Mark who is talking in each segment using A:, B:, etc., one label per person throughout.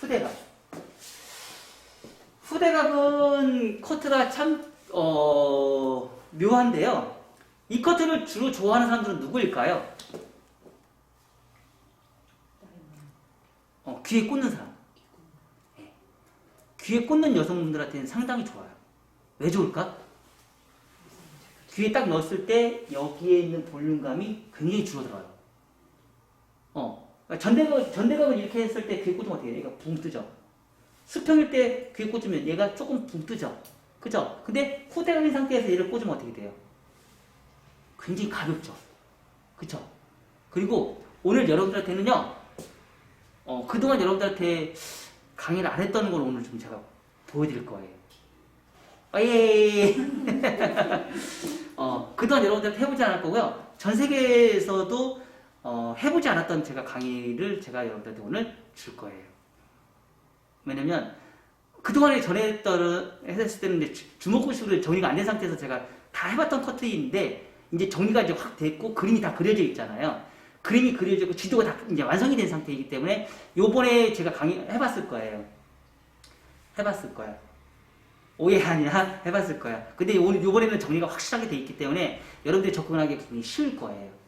A: 후대각. 후대각은 커트가 참 묘한데요. 이 커트를 주로 좋아하는 사람들은 누구일까요? 귀에 꽂는 사람. 네. 귀에 꽂는 여성분들한테는 상당히 좋아요. 왜 좋을까? 귀에 딱 넣었을 때 여기에 있는 볼륨감이 굉장히 줄어들어요. 전대각을 이렇게 했을 때 귀에 꽂으면 어떻게 해요? 얘가 붕 뜨죠. 수평일 때 귀에 꽂으면 얘가 조금 붕 뜨죠. 그죠? 근데 후대각인 상태에서 얘를 꽂으면 어떻게 돼요? 굉장히 가볍죠. 그쵸? 그리고 오늘 여러분들한테는요, 그동안 여러분들한테 강의를 안 했던 걸 오늘 좀 제가 보여드릴 거예요. 예. 그동안 여러분들한테 해보지 않을 거고요. 전 세계에서도 해보지 않았던 제가 강의를 제가 여러분들한테 오늘 줄 거예요. 왜냐면 그동안에 했을 때는 이제 주먹구식으로 정리가 안 된 상태에서 제가 다 해봤던 커트인데 이제 정리가 이제 확 됐고 그림이 다 그려져 있잖아요. 그림이 그려져 있고 지도가 다 이제 완성이 된 상태이기 때문에 요번에 제가 강의 해봤을 거예요. 해봤을 거야. 오해 아니라 해봤을 거야. 근데 요번에는 정리가 확실하게 돼 있기 때문에 여러분들이 접근하기 굉장히 쉬울 거예요.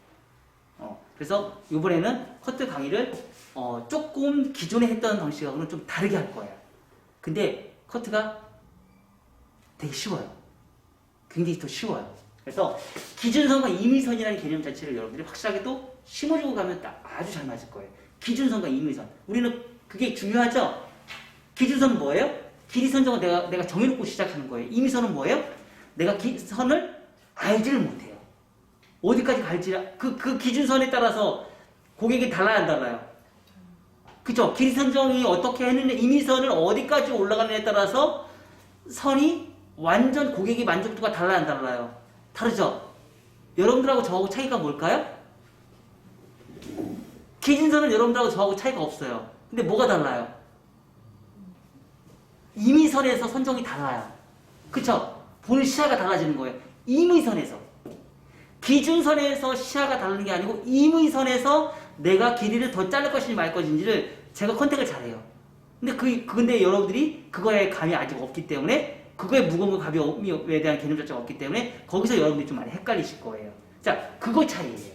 A: 그래서 요번에는 커트 강의를 조금 기존에 했던 방식하고는 좀 다르게 할 거예요. 근데 커트가 되게 쉬워요. 굉장히 더 쉬워요. 그래서 기준선과 임의선이라는 개념 자체를 여러분들이 확실하게 또 심어주고 가면 아주 잘 맞을 거예요. 기준선과 임의선. 우리는 그게 중요하죠? 기준선은 뭐예요? 길이 선정은 내가 정해놓고 시작하는 거예요. 임의선은 뭐예요? 내가 선을 알지를 못해요. 어디까지 갈지, 그 기준선에 따라서 고객이 달라야 안 달라요? 그쵸? 길이 선정이 어떻게 했는데 임의선을 어디까지 올라가느냐에 따라서 선이 완전 고객의 만족도가 달라야 안 달라요? 다르죠? 여러분들하고 저하고 차이가 뭘까요? 기준선은 여러분들하고 저하고 차이가 없어요. 근데 뭐가 달라요? 임의선에서 선정이 달라요. 그쵸? 볼 시야가 달라지는 거예요. 임의선에서. 기준선에서 시야가 다르는 게 아니고 임의선에서 내가 길이를 더 자를 것인지 말 것인지를 제가 컨택을 잘해요. 근데 여러분들이 그거에 감이 아직 없기 때문에 그거의 무거움과 가벼움에 대한 개념 자체가 없기 때문에 거기서 여러분들이 좀 많이 헷갈리실 거예요. 자, 그거 차이예요.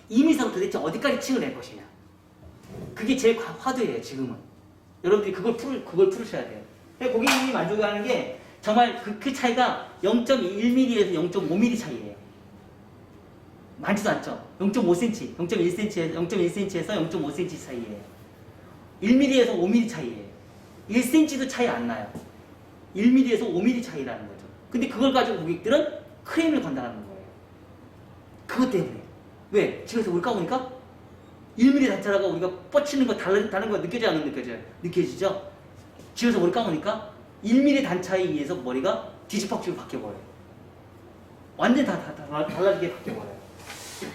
A: 임의선은 도대체 어디까지 층을 낼 것이냐. 그게 제일 화두예요, 지금은. 여러분들이 그걸 풀으셔야 돼요. 고객님이 만족하는 게 정말 그 차이가 0.1mm에서 0.5mm 차이예요. 많지도 않죠? 0.5cm, 0.1cm에서 0.5cm 사이예요. 1mm에서 5mm 차이예요. 1cm도 차이 안 나요. 1mm에서 5mm 차이라는 거죠. 근데 그걸 가지고 고객들은 크레임을 건다는 거예요. 그것 때문에. 왜? 집에서 물 까보니까 1mm 단차라고 우리가 뻗치는 거 다른 거 느껴져요? 안 느껴져요? 느껴지죠? 집에서 머리 감으니까 1mm 단차에 의해서 머리가 뒤집박지로 바뀌어버려요. 완전 달라지게 바뀌어버려요.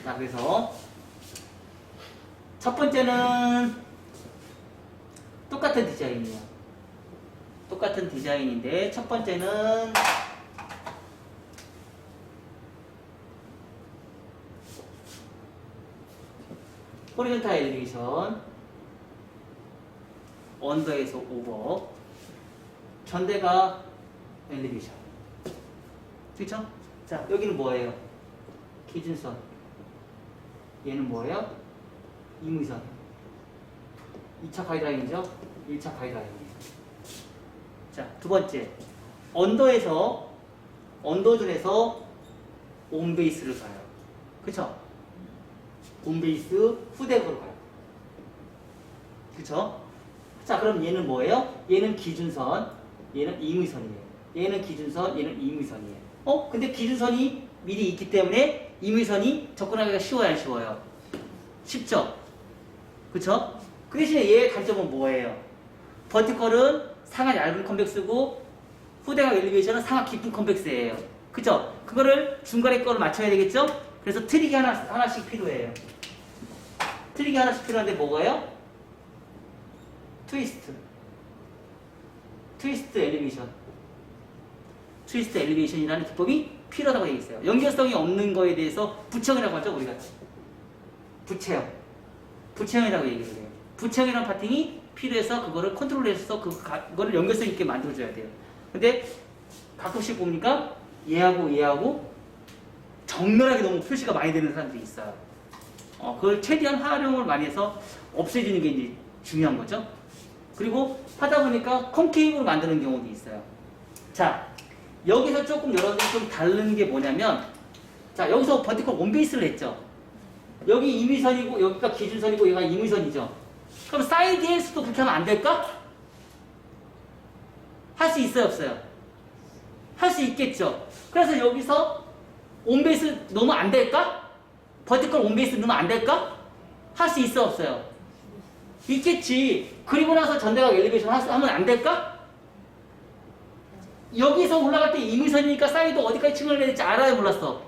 A: 자, 그래서 첫 번째는 똑같은 디자인이에요. 똑같은 디자인인데 첫 번째는 호리존탈 엘리베이션, 언더에서 오버, 전대가 엘리베이션. 그쵸? 자, 여기는 뭐예요? 기준선. 얘는 뭐예요? 임의선. 2차 가이드라인이죠? 1차 가이드라인이에요. 자, 두 번째. 언더존에서 온베이스를 가요. 그쵸? 온베이스 후대각으로 가요. 그쵸? 자, 그럼 얘는 뭐예요? 얘는 기준선, 얘는 임의선이에요. 얘는 기준선, 얘는 임의선이에요. 근데 기준선이 미리 있기 때문에 임의선이 접근하기가 쉬워요, 안 쉬워요? 쉽죠? 그쵸? 그 대신에 얘의 단점은 뭐예요? 버티컬은 상하 얇은 컨벡스고 후대각 엘리베이션은 상하 깊은 컨벡스예요. 그쵸? 그거를 중간에 거를 맞춰야 되겠죠? 그래서 트릭이 하나씩 필요해요. 트릭이 하나씩 필요한데 뭐가요? 트위스트 엘리베이션. 트위스트 엘리베이션이라는 기법이 필요하다고 되어 있어요. 연결성이 없는 거에 대해서 부채형이라고 하죠, 우리가. 부채형이라고 얘기를 해요. 부채형이라는 파팅이 필요해서 그거를 컨트롤해서 그거를 연결성 있게 만들어줘야 돼요. 근데 가끔씩 보니까 얘하고 적나라하게 너무 표시가 많이 되는 사람들이 있어요. 그걸 최대한 활용을 많이 해서 없애주는 게 이제 중요한 거죠. 그리고 하다 보니까 콘케이브로 만드는 경우도 있어요. 자, 여기서 조금 여러분들 좀 다른 게 뭐냐면, 자, 여기서 버티컬 원베이스를 했죠. 여기 임의선이고 여기가 기준선이고 여기가 임의선이죠. 그럼 사이드에서도 그렇게 하면 안 될까? 할 수 있어요, 없어요? 할 수 있겠죠. 그래서 여기서 온베이스 넣으면 안 될까? 버티컬 온베이스 넣으면 안 될까? 할 수 있어, 없어요? 있겠지. 그리고 나서 전대각 엘리베이션 하면 안 될까? 여기서 올라갈 때 임의선이니까 사이드 어디까지 층을 내야 될지 알아요, 몰랐어?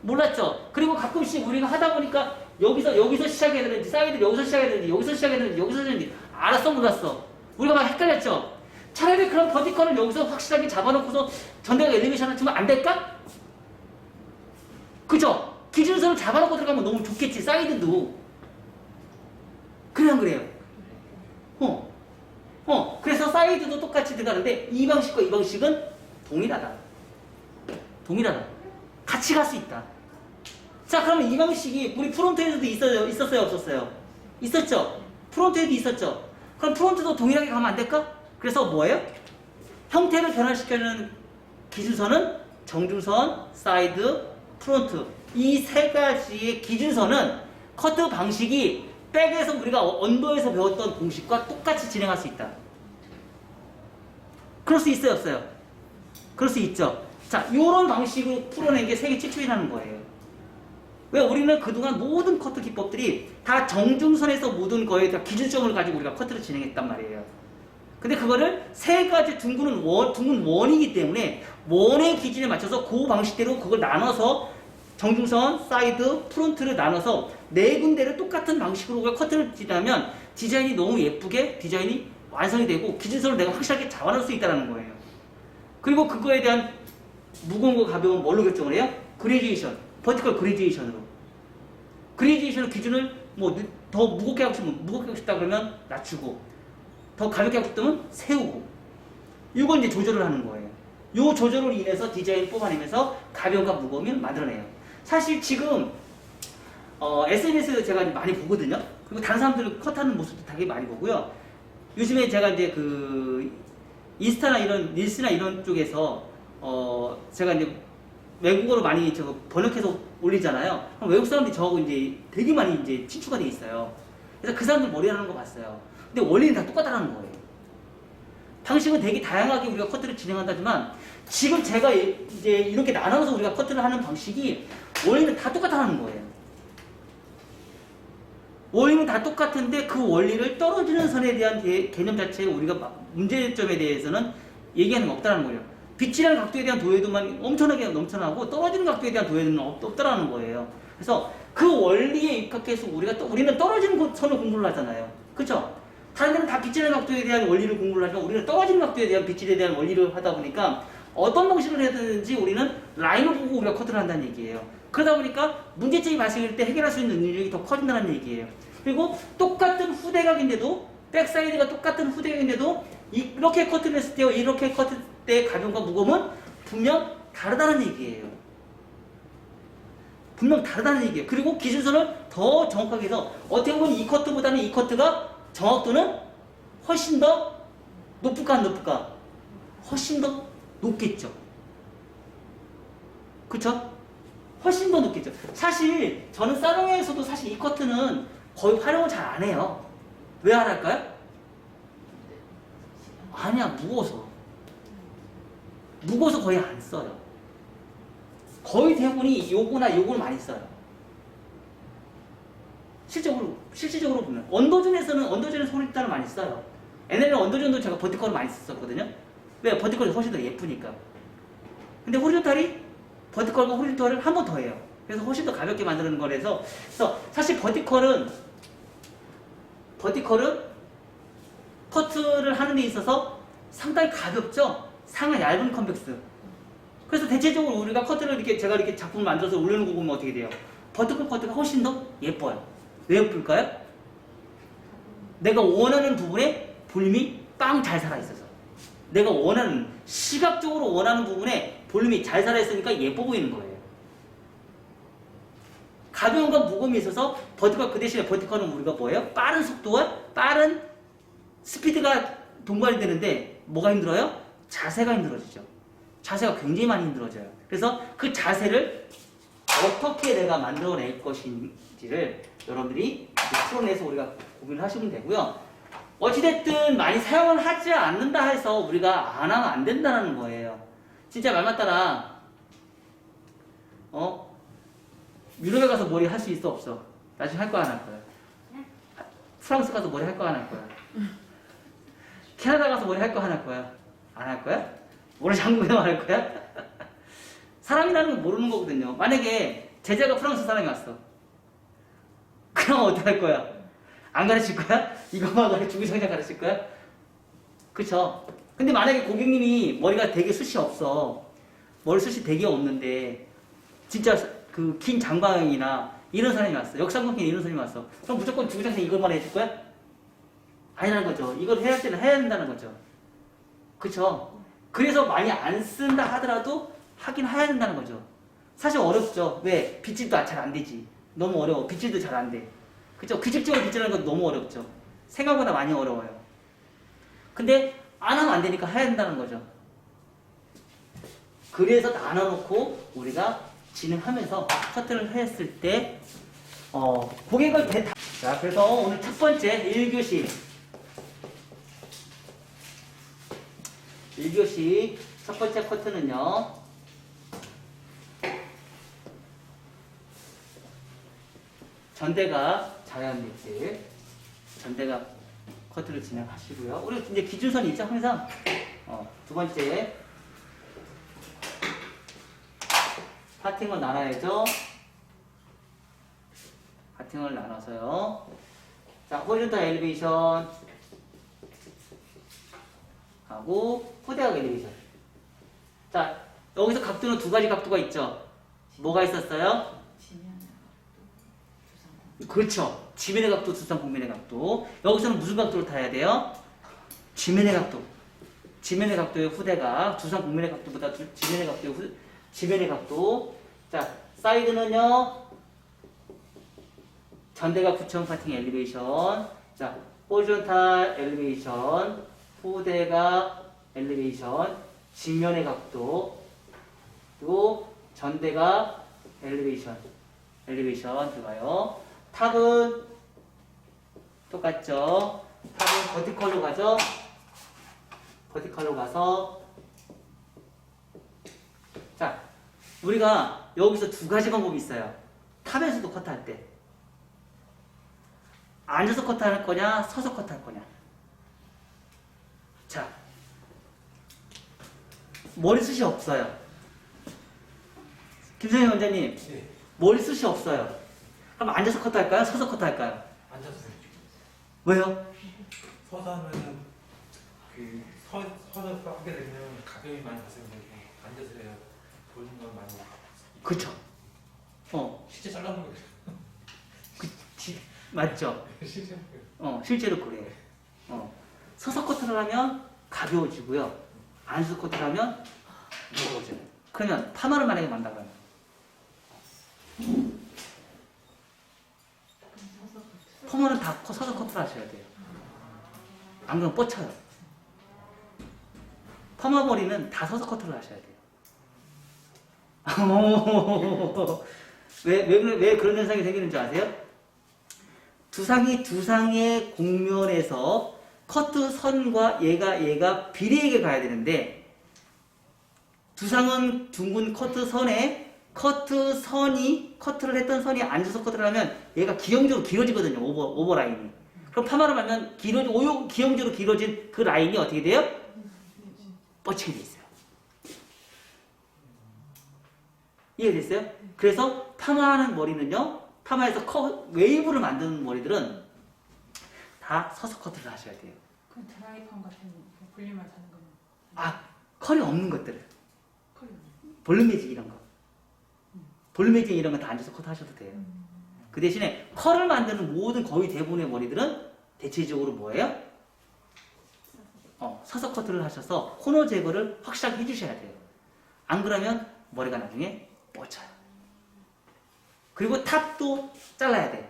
A: 몰랐죠. 그리고 가끔씩 우리가 하다 보니까 여기서 시작해야 되는지, 사이드 여기서 시작해야 되는지, 여기서 시작해야 되는지, 여기서 시작해야 되는지 알았어, 몰랐어? 우리가 막 헷갈렸죠. 차라리 그런 버티컬을 여기서 확실하게 잡아놓고서 전대각 엘리베이션을 주면 안 될까? 그죠? 기준선을 잡아놓고 들어가면 너무 좋겠지, 사이드도. 그래요, 안 그래요? 그래서 사이드도 똑같이 들어가는데 이 방식과 이 방식은 동일하다. 같이 갈 수 있다. 자, 그러면 이 방식이 우리 프론트에도 있었어요, 없었어요? 있었죠? 프론트에도 있었죠? 그럼 프론트도 동일하게 가면 안 될까? 그래서 뭐예요? 형태를 변화시키는 기준선은 정중선, 사이드, 프론트. 이 세 가지의 기준선은 커트 방식이 백에서 우리가 언더에서 배웠던 공식과 똑같이 진행할 수 있다. 그럴 수 있어요, 없어요? 그럴 수 있죠. 자, 이런 방식으로 풀어낸 게 세계 최초이라는 거예요. 왜? 우리는 그동안 모든 커트 기법들이 다 정중선에서 모든 거에 다 기준점을 가지고 우리가 커트를 진행했단 말이에요. 근데 그거를 세 가지 둥근 원이기 때문에 원의 기준에 맞춰서 그 방식대로 그걸 나눠서 정중선, 사이드, 프론트를 나눠서 네 군데를 똑같은 방식으로 우리가 커트를 진행하면 디자인이 너무 예쁘게 디자인이 완성이 되고 기준선을 내가 확실하게 잡아놓을 수 있다는 거예요. 그리고 그거에 대한 무거운 거 가벼운 뭘로 결정을 해요? 그레디에이션, 버티컬 그레디에이션으로. 그레디에이션을 기준을 뭐 더 무겁게 하고 싶으면 무겁게 하고 싶다 그러면 낮추고 더 가볍게 하고 싶다면 세우고 이건 이제 조절을 하는 거예요. 이 조절을 인해서 디자인을 뽑아내면서 가벼움과 무거움을 만들어내요. 사실 지금 SNS 제가 많이 보거든요. 그리고 다른 사람들 컷하는 모습도 되게 많이 보고요. 요즘에 제가 이제 그 인스타나 이런 릴스나 이런 쪽에서 제가 이제 외국어로 많이 번역해서 올리잖아요. 그럼 외국 사람들이 저하고 이제 되게 많이 이제 친추가 돼 있어요. 그래서 그 사람들 머리 하는 거 봤어요. 근데 원리는 다 똑같다는 거예요. 방식은 되게 다양하게 우리가 커트를 진행한다지만 지금 제가 이제 이렇게 나눠서 우리가 커트를 하는 방식이 원리는 다 똑같다는 거예요. 원리는 다 똑같은데 그 원리를 떨어지는 선에 대한 개념 자체에 우리가 문제점에 대해서는 얘기하는 게 없다는 거예요. 빛이라는 각도에 대한 도해도만 엄청나게 넘쳐나고 떨어지는 각도에 대한 도해도는 없다라는 거예요. 그래서 그 원리에 입각해서 우리는 떨어지는 선을 공부를 하잖아요. 그렇죠? 다른 데는 다 빛이라는 각도에 대한 원리를 공부를 하지만 우리는 떨어지는 각도에 대한 빛에 대한 원리를 하다 보니까 어떤 방식을 해야되는지 우리는 라인을 보고 우리가 커트를 한다는 얘기예요. 그러다 보니까 문제점이 발생할 때 해결할 수 있는 능력이 더 커진다는 얘기예요. 그리고 똑같은 후대각인데도 백사이드가 똑같은 후대각인데도 이렇게 커트를 했을 때와 이렇게 커트 때의 가벼움과 무거움은 분명 다르다는 얘기예요. 분명 다르다는 얘기예요. 그리고 기준선을 더 정확하게 해서 어떻게 보면 이 커트보다는 이 커트가 정확도는 훨씬 더 높을까 안 높을까? 훨씬 더 높겠죠. 그쵸? 훨씬 더 높겠죠. 사실 저는 사롱에서도 사실 이 커트는 거의 활용을 잘 안 해요. 왜 안 할까요? 아니야, 무거워서 거의 안 써요. 거의 대부분이 요거나 요걸 많이 써요. 실질적으로 보면 언더존에서 호리존탈을 많이 써요. 옛날에는 언더존도 제가 버티컬을 많이 썼거든요. 왜? 버티컬이 훨씬 더 예쁘니까. 근데 호리존탈이 버티컬과 호리존탈을 한 번 더 해요. 그래서 훨씬 더 가볍게 만드는 거라서 그래서 사실 버티컬은 커트를 하는 데 있어서 상당히 가볍죠. 상하 얇은 컨벡스. 그래서 대체적으로 우리가 커트를 제가 이렇게 작품을 만들어서 올려놓고 보면 어떻게 돼요? 버티컬 커트가 훨씬 더 예뻐요. 왜 예쁠까요? 내가 원하는 부분에 볼륨이 빵 잘 살아있어서. 내가 원하는, 시각적으로 원하는 부분에 볼륨이 잘 살아있으니까 예뻐 보이는 거예요. 가벼움과 무거움이 있어서 버티컬, 그 대신에 버티컬은 우리가 뭐예요? 빠른 속도와 빠른 스피드가 동반이 되는데 뭐가 힘들어요? 자세가 힘들어지죠. 자세가 굉장히 많이 힘들어져요. 그래서 그 자세를 어떻게 내가 만들어낼 것인지를 여러분들이 풀어내서 우리가 고민을 하시면 되고요. 어찌됐든 많이 사용을 하지 않는다 해서 우리가 안 하면 안 된다는 거예요. 진짜 말 맞다나 유럽에 가서 머리 할 수 있어 없어? 나중에 할 거야 안 할 거야? 프랑스 가서 머리 할 거야 안 할 거야? 캐나다 가서 머리 할 거야 안 할 거야? 안 할 거야? 머리 장구경 안 할 거야? 사람이라는 건 모르는 거거든요. 만약에 제자가 프랑스 사람이 왔어. 그럼 어떻게 할 거야? 안 가르칠 거야? 이거만 가르치고 성장 가르칠 거야? 그쵸? 근데 만약에 고객님이 머리가 되게 숱이 없어. 머리숱이 되게 없는데 진짜 그 긴 장방이나 이런 사람이 왔어. 역삼각형 이런 사람이 왔어. 그럼 무조건 주구장창 이것만 해줄 거야? 아니라는 거죠. 이걸 해야 할 때는 해야 된다는 거죠. 그쵸? 그래서 많이 안 쓴다 하더라도 하긴 해야 된다는 거죠. 사실 어렵죠. 왜? 빗질도 잘 안 되지. 너무 어려워. 빗질도 잘 안 돼. 그쵸? 규칙적으로 빗질하는 건 너무 어렵죠. 생각보다 많이 어려워요. 근데 안 하면 안 되니까 해야 된다는 거죠. 그래서 나눠놓고 우리가 진행하면서 커트를 했을 때 고객을 자, 그래서 오늘 첫 번째 1교시 1교시 첫 번째 커트는요. 전대가 자연빛질 전대가 커트를 진행하시고요. 우리 이제 기준선이 있죠. 항상 두 번째 파팅을 나눠야죠. 파팅을 나눠서요. 자, 호리존탈 엘리베이션 하고 후대각 엘리베이션. 자, 여기서 각도는 두 가지 각도가 있죠. 뭐가 있었어요? 그렇죠. 지면의 각도, 두상 공면의 각도. 여기서는 무슨 각도를 타야 돼요? 지면의 각도. 지면의 각도의 후대각, 두상 공면의 각도보다 지면의 각도의 지면의 각도. 자, 사이드는요. 전대가 구청 파팅 엘리베이션. 자, 호리존탈 엘리베이션, 후대가 엘리베이션, 지면의 각도, 그리고 전대가 엘리베이션 들어가요. 탑은 똑같죠. 탑은 버티컬로 가죠. 버티컬로 가서 자, 우리가 여기서 두 가지 방법이 있어요. 탑에서도 커트할 때 앉아서 커트할 거냐 서서 커트할 거냐. 자, 머리숱이 없어요. 김성현 원장님,
B: 네.
A: 머리숱이 없어요. 그럼 앉아서 커트할까요? 서서 커트할까요?
B: 앉아서 해야죠.
A: 왜요?
B: 서서 하면은 서서 하게 되면 가격이 많이 발생되고 앉아서 해야 보이는 건 많이.
A: 그쵸.
B: 실제 잘라놓은 거죠.
A: 맞죠?
B: 실제.
A: 실제로 그래요. 서서 커트를 하면 가벼워지고요. 앉아서 커트를 하면 무거워져요. 그러면 파마를 만약에 만다 그러면 파마는 다 서서 커트를 하셔야 돼요. 안 그러면 뻗쳐요. 파마 머리는 다 서서 커트를 하셔야 돼요. 왜 그런 현상이 생기는 줄 아세요? 두상의 곡면에서 커트 선과 얘가 비례하게 가야 되는데 두상은 둥근 커트 선에 커트를 했던 선이 앉아서 커트를 하면 얘가 기형적으로 길어지거든요. 오버라인이. 그럼 파마를 하면 기형적으로 길어진 그 라인이 어떻게 돼요? 뻗치게 돼 있어요. 이해됐어요? 그래서 파마하는 머리는요, 파마에서 웨이브를 만드는 머리들은 다 서서 커트를 하셔야 돼요.
C: 그럼 드라이펌 같은 볼륨을 타는 거는?
A: 컬이 없는 것들.
C: 컬이
A: 볼륨 매직 이런 거. 볼륨 매직 이런 거 다 앉아서 커트 하셔도 돼요. 그 대신에 컬을 만드는 모든 거의 대부분의 머리들은 대체적으로 뭐예요? 서서 커트를 하셔서 코너 제거를 확실하게 해주셔야 돼요. 안 그러면 머리가 나중에 뻗쳐요. 그리고 탑도 잘라야 돼요.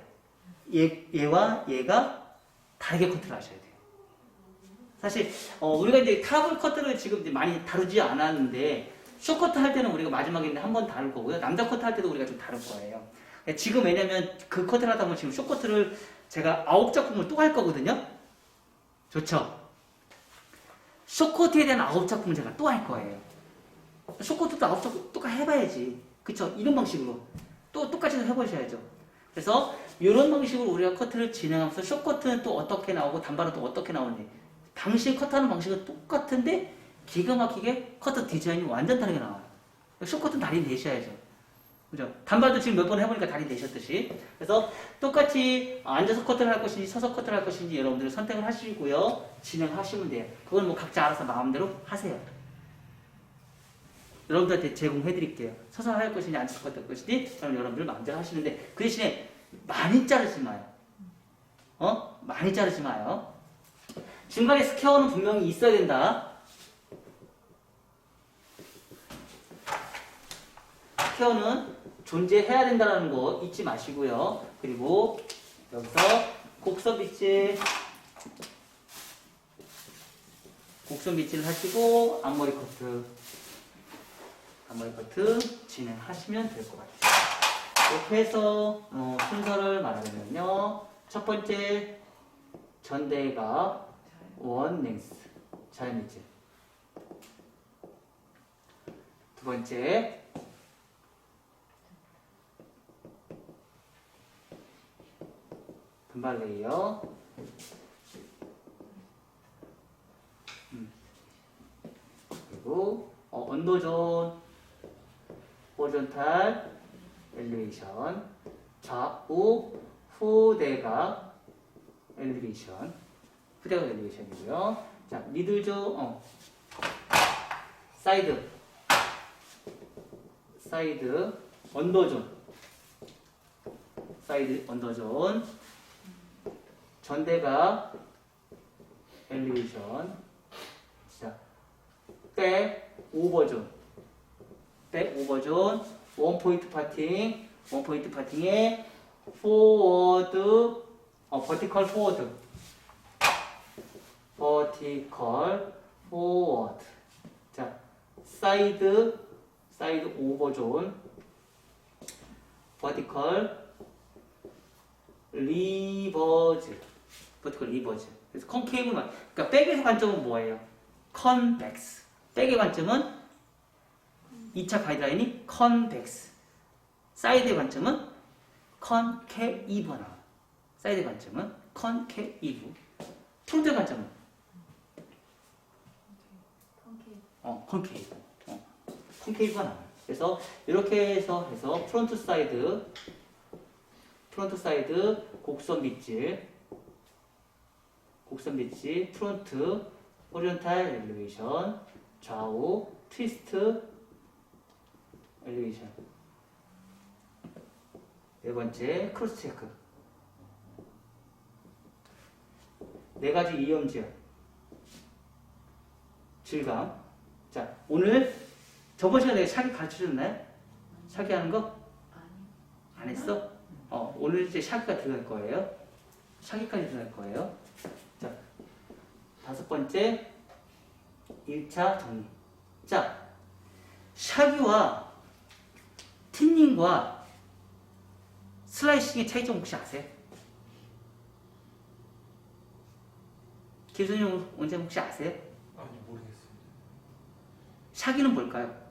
A: 얘와 얘가 다르게 커트를 하셔야 돼요. 사실 우리가 이제 탑을 커트를 지금 이제 많이 다루지 않았는데 쇼커트 할 때는 우리가 마지막에 한 번 다룰 거고요. 남자 커트 할 때도 우리가 좀 다룰 거예요. 지금 왜냐면 그 커트를 하다 보면 지금 쇼커트를 제가 9작품을 또 할 거거든요. 좋죠? 쇼커트에 대한 9작품을 제가 또 할 거예요. 쇼커트도 9작품 또 해봐야지. 그쵸? 이런 방식으로 또 똑같이 해보셔야죠. 그래서 이런 방식으로 우리가 커트를 진행하면서 쇼커트는 또 어떻게 나오고 단발은 또 어떻게 나오니 당신 커트하는 방식은 똑같은데 기가 막히게 커트 디자인이 완전 다르게 나와요. 쇼커트는 다리 내셔야죠. 그죠? 단발도 지금 몇 번 해보니까 다리 내셨듯이. 그래서 똑같이 앉아서 커트를 할 것인지 서서 커트를 할 것인지 여러분들이 선택을 하시고요. 진행하시면 돼요. 그건 뭐 각자 알아서 마음대로 하세요. 여러분들한테 제공해 드릴게요. 서서 할 것인지 앉아서 커트 할 것인지 그럼 여러분들 마음대로 하시는데 그 대신에 많이 자르지 마요. 많이 자르지 마요. 중간에 스퀘어는 분명히 있어야 된다. 스퀘어는 존재해야 된다는 거 잊지 마시고요. 그리고 여기서 곡선 빗질 하시고 앞머리 커트 진행하시면 될 것 같아요. 이렇게 해서 순서를 말하면요. 첫 번째 전대가 원 랭스 자연미질. 두 번째 분발 레이어. 그리고 언더존, 호리존탈 엘리베이션, 좌우 후대각 엘리베이션, 후대각 엘리베이션이고요. 자, 미들존, 사이드 언더존, 전대각 엘리베이션, 자, 백 오버존, 원포인트 파팅에 포워드, 버티컬 포워드. 자, 사이드 오버존, 버티컬 리버즈. 그래서 컨케이브만, 그러니까 백에서 관점은 뭐예요? 컨벡스. 백의 관점은 2차 가이드라인이 컨벡스. 사이드의 관점은 컨케이브가 나와요. 사이드의 관점은 컨케이브. 프론트의 관점은 컨케이브가 나와요. 그래서 이렇게 해서 프론트 사이드 곡선 빗질, 프론트 호리존탈 엘리베이션, 좌우 트위스트 엘리베이션. 네 번째 크로스 체크. 네 가지 이염지열, 질감. 자, 오늘 저번 시간에 내가 샤기 가르쳐 줬나요? 샤기 하는 거? 안 했어? 오늘 이제 샤기가 들어갈 거예요. 샤기까지 들어갈 거예요. 자, 다섯 번째 1차 정리. 자, 샤기와 틴닝과 슬라이싱의 차이점 혹시 아세요? 교수님 원장님 혹시 아세요?
B: 아니 모르겠습니다.
A: 샤기는 뭘까요?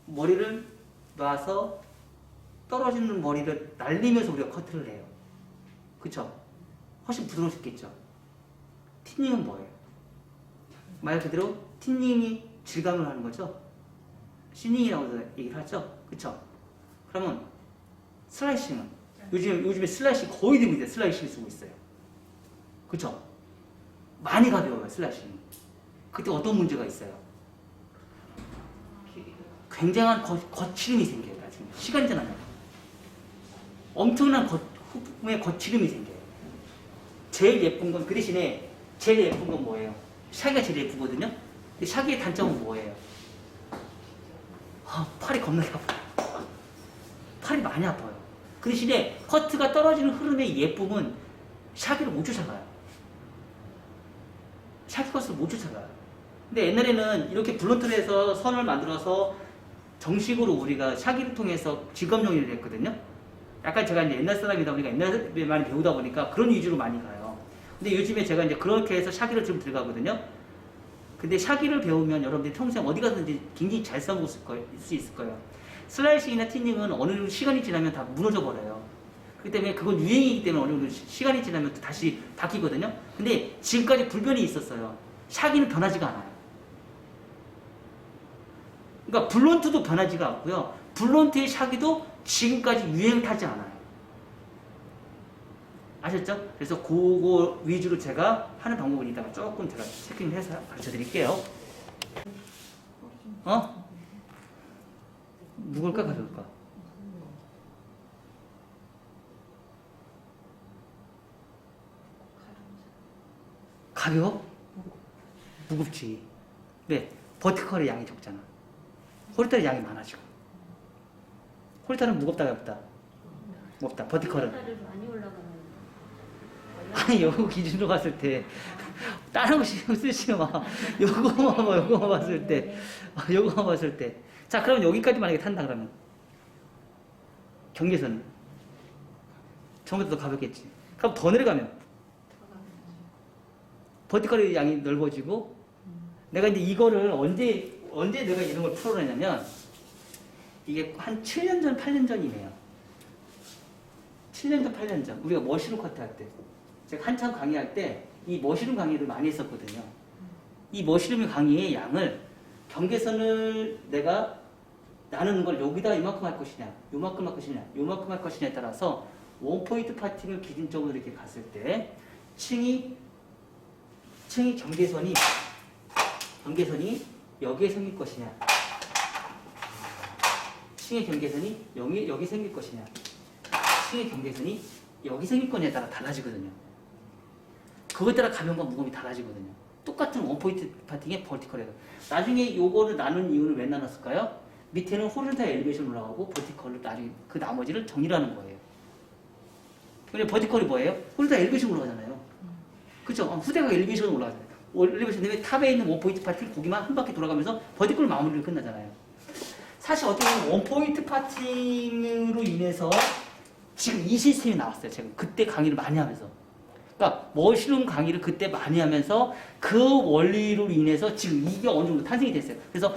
A: 머리를 놔서 떨어지는 머리를 날리면서 우리가 커트를 해요. 그쵸? 훨씬 부드러워졌겠죠? 틴닝은 뭐예요? 말 그대로 틴닝이 질감을 하는 거죠? 슈닝이라고 얘기를 하죠? 그쵸? 그러면 슬라이싱은? 요즘에 슬라이싱 거의 대부분 슬라이싱 쓰고 있어요. 그쵸? 많이 가벼워요, 슬라이싱이. 그때 어떤 문제가 있어요? 굉장한 거칠음이 생겨요, 나중에. 시간 지나면. 엄청난 후품에 거칠음이 생겨요. 제일 예쁜 건 그 대신에 제일 예쁜 건 뭐예요? 샤기가 제일 예쁘거든요. 근데 샤기의 단점은 뭐예요? 팔이 겁나게 아파요. 팔이 많이 아파요. 그 대신에 커트가 떨어지는 흐름의 예쁨은 샤기를 못 쫓아가요. 샤기 컷을 못 쫓아가요. 근데 옛날에는 이렇게 블런트를 해서 선을 만들어서 정식으로 우리가 샤기를 통해서 직업용의를 했거든요. 약간 제가 이제 옛날 사람이다 보니까 옛날에 많이 배우다 보니까 그런 위주로 많이 가요. 근데 요즘에 제가 이제 그렇게 해서 샤기를 좀 들어가거든요. 근데 샤기를 배우면 여러분들이 평생 어디 가든지 굉장히 잘 써볼 수 있을 거예요. 슬라이싱이나 티닝은 어느 정도 시간이 지나면 다 무너져 버려요. 그렇기 때문에 그건 유행이기 때문에 어느 정도 시간이 지나면 또 다시 바뀌거든요. 근데 지금까지 불변이 있었어요. 샤기는 변하지가 않아요. 그러니까 블론트도 변하지가 않고요. 블론트의 샤기도 지금까지 유행을 타지 않아요. 아셨죠? 그래서 그거 위주로 제가 하는 방법을 이따가 조금 제가 체킹을 해서 가르쳐 드릴게요. 무거울까 가벼울까? 가벼워? 무겁지. 네, 버티컬의 양이 적잖아. 호리타의 양이 많아지고. 호리타는 무겁다 가볍다. 무겁다. 버티컬은.
D: 많이 올라가는.
A: 아니 요거 기준으로 봤을 때 다른 거 신경 쓰지 마. 요거만 봤을 때. 요거만 봤을 때. 자, 그럼 여기까지 만약에 탄다 그러면 경계선은 처음부터 더 가볍겠지. 그럼 더 내려가면 버티컬의 양이 넓어지고 내가 이제 이거를 언제 내가 이런 걸 풀어내냐면 이게 한 7년 전, 8년 전이네요. 7년 전, 8년 전 우리가 머시룸 커트 할 때 제가 한참 강의할 때 이 머시룸 강의를 많이 했었거든요. 이 머시룸 강의의 양을 경계선을 내가 나누는 걸 여기다 이만큼 할 것이냐, 요만큼 할 것이냐, 요만큼 할 것이냐에 따라서 원포인트 파팅을 기준적으로 이렇게 갔을 때 층이 경계선이 여기에 생길 것이냐, 층의 경계선이 여기 생길 것이냐, 층의 경계선이 여기 생길 거냐에 따라 달라지거든요. 그거에 따라 가벼움과 무거움이 달라지거든요. 똑같은 원포인트 파팅의 버티컬에서. 나중에 요거를 나눈 이유는 왜 나눴을까요? 밑에는 호리존탈 엘리베이션 올라가고 버티컬을 나중에 그 나머지를 정리를 하는 거예요. 근데 버티컬이 뭐예요? 호리존탈 엘리베이션 올라가잖아요. 그쵸? 후대가 엘리베이션 올라가잖아요. 엘리베이션 때문에 탑에 있는 원포인트 파팅 거기만 한 바퀴 돌아가면서 버티컬 마무리를 끝나잖아요. 사실 어떻게 보면 원포인트 파팅으로 인해서 지금 이 시스템이 나왔어요. 제가 그때 강의를 많이 하면서. 그러니까 머시룸 강의를 그때 많이 하면서 그 원리로 인해서 지금 이게 어느 정도 탄생이 됐어요. 그래서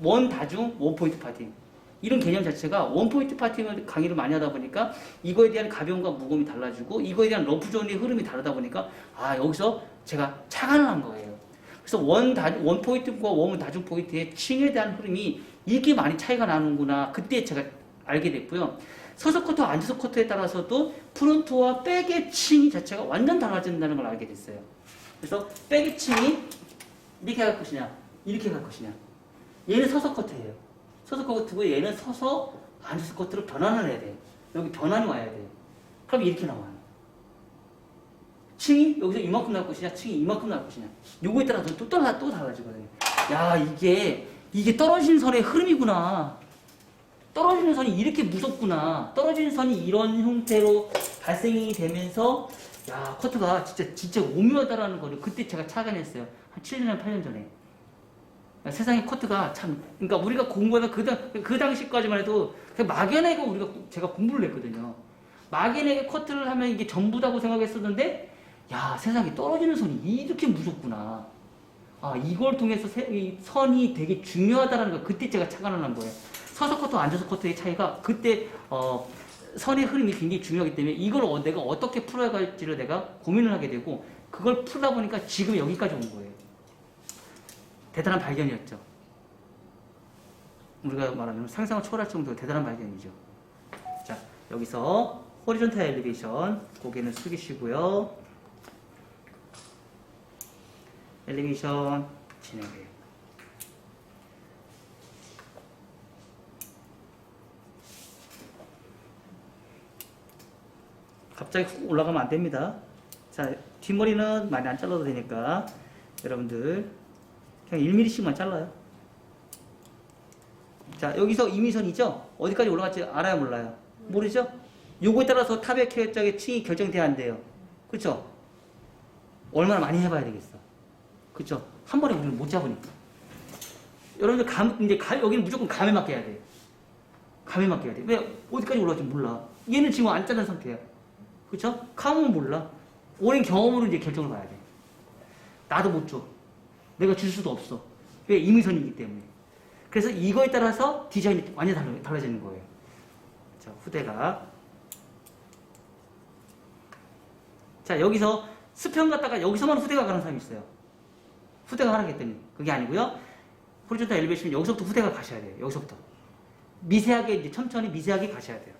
A: 원다중 원포인트 파팅 이런 개념 자체가 원포인트 파팅을 강의를 많이 하다 보니까 이거에 대한 가벼움과 무거움이 달라지고 이거에 대한 러프존의 흐름이 다르다 보니까 여기서 제가 착안을 한 거예요. 그래서 원포인트과 원다중 포인트의 층에 대한 흐름이 이렇게 많이 차이가 나는구나 그때 제가 알게 됐고요. 서서 커터, 앉아서 커터에 따라서도 프론트와 백의 층이 자체가 완전 달라진다는 걸 알게 됐어요. 그래서 백의 층이 이렇게 갈 것이냐, 이렇게 갈 것이냐. 얘는 서서 커트예요. 서서 커트고 얘는 서서 앉아서 커트로 변환을 해야 돼요. 여기 변환이 와야 돼요. 그럼 이렇게 나와요. 층이 여기서 이만큼 나올 것이냐, 층이 이만큼 나올 것이냐. 요거에 따라서 또 달라지거든요. 야, 이게 떨어지는 선의 흐름이구나. 떨어지는 선이 이렇게 무섭구나. 떨어지는 선이 이런 형태로 발생이 되면서 야 커트가 진짜 오묘하다라는 거를 그때 제가 착안했어요. 한 7년, 8년 전에. 세상에 커트가 참 그러니까 우리가 공부하다 그 당시까지만 해도 막연하게 제가 공부를 했거든요. 막연하게 커트를 하면 이게 전부다고 생각했었는데 야 세상에 떨어지는 선이 이렇게 무섭구나. 이걸 통해서 이 선이 되게 중요하다라는 걸 그때 제가 착안을 한 거예요. 서서 커터, 앉아서 커터의 차이가 그때 선의 흐름이 굉장히 중요하기 때문에 이걸 내가 어떻게 풀어야 할지를 내가 고민을 하게 되고 그걸 풀다 보니까 지금 여기까지 온 거예요. 대단한 발견이었죠. 우리가 말하면 상상을 초월할 정도로 대단한 발견이죠. 자, 여기서 호리존탈 엘리베이션 고개는 숙이시고요. 엘리베이션 진행해요. 갑자기 훅 올라가면 안 됩니다. 자, 뒷머리는 많이 안 잘라도 되니까 여러분들 그냥 1mm씩만 잘라요. 자, 여기서 이미선이죠? 어디까지 올라갈지 알아요, 몰라요? 모르죠? 요거에 따라서 탑의 켜짝의 층이 결정돼야 한대요. 그쵸? 얼마나 많이 해봐야 되겠어. 그쵸? 한 번에 우리는 못 잡으니까. 여러분들 여기는 무조건 감에 맡겨야 돼. 감에 맡겨야 돼. 왜? 어디까지 올라갈지 몰라. 얘는 지금 안 자른 상태야. 그쵸? 감은 몰라. 오랜 경험으로 이제 결정을 봐야 돼. 나도 못 줘. 내가 줄 수도 없어. 왜? 임의선이기 때문에. 그래서 이거에 따라서 디자인이 완전히 달라지는 거예요. 자, 후대각. 자, 여기서 수평 갔다가 여기서만 후대각 가는 사람이 있어요. 후대각 하라겠더니. 그게 아니고요. 호리존탈 엘리베이션 여기서부터 후대각 가셔야 돼요. 여기서부터. 미세하게, 이제 천천히 미세하게 가셔야 돼요.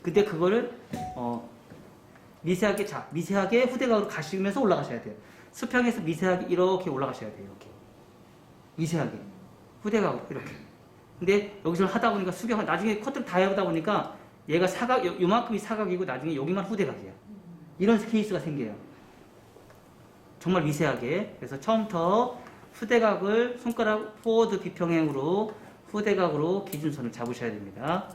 A: 근데 그거를, 미세하게 후대각으로 가시면서 올라가셔야 돼요. 수평에서 미세하게 이렇게 올라가셔야 돼요. 이렇게. 미세하게. 후대각으로, 이렇게. 근데 여기서 하다 보니까 나중에 커트를 다 해보다 보니까 얘가 요만큼이 사각이고 나중에 여기만 후대각이야. 이런 케이스가 생겨요. 정말 미세하게. 그래서 처음부터 후대각을 손가락 포워드 비평행으로 후대각으로 기준선을 잡으셔야 됩니다.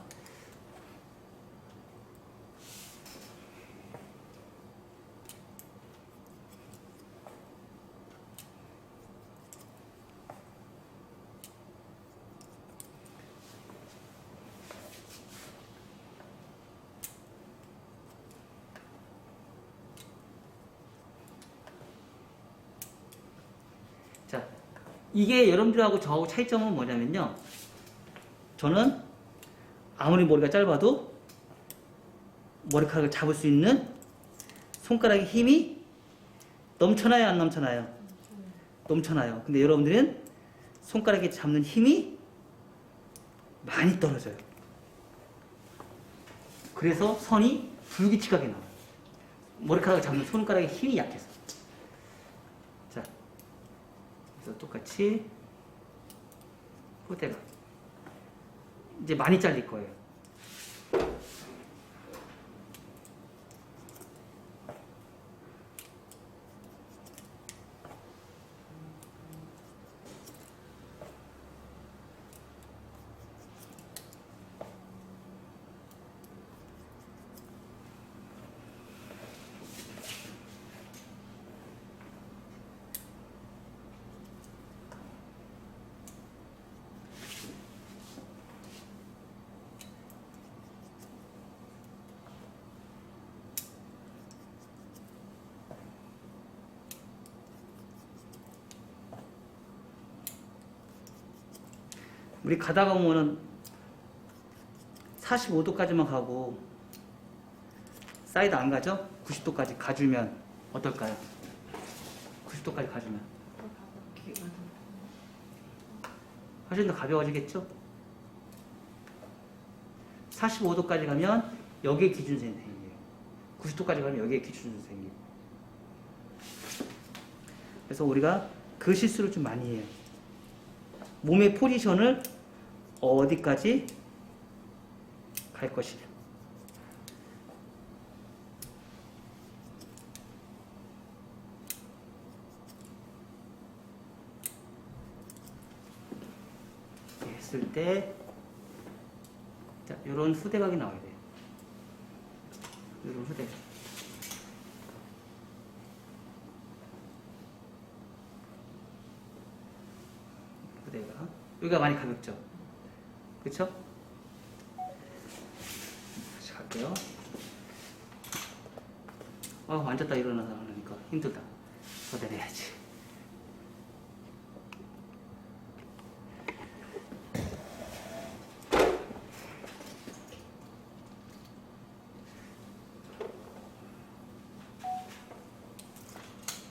A: 자, 이게 여러분들하고 저하고 차이점은 뭐냐면요. 저는 아무리 머리가 짧아도 머리카락을 잡을 수 있는 손가락의 힘이 넘쳐나요, 안 넘쳐나요? 넘쳐나요. 근데 여러분들은 손가락에 잡는 힘이 많이 떨어져요. 그래서 선이 불규칙하게 나와요. 머리카락을 잡는 손가락의 힘이 약해서. 자, 그래서 똑같이 후대각. 이제 많이 잘릴 거예요. 우리 가다가 보면은 45도까지만 가고 사이드 안 가죠? 90도까지 가주면 어떨까요? 90도까지 가주면 훨씬 더 가벼워지겠죠? 45도까지 가면 여기에 기준선이 생겨요. 90도까지 가면 여기에 기준선이 생겨요. 그래서 우리가 그 실수를 좀 많이 해요. 몸의 포지션을 어디까지 갈 것이냐. 했을 때, 자, 요런 후대각이 나와야 돼요. 요런 후대각. 후대각. 여기가 많이 가볍죠? 그쵸? 다시 갈게요. 앉았다 일어나다 하니까 힘들다. 더 내려야지.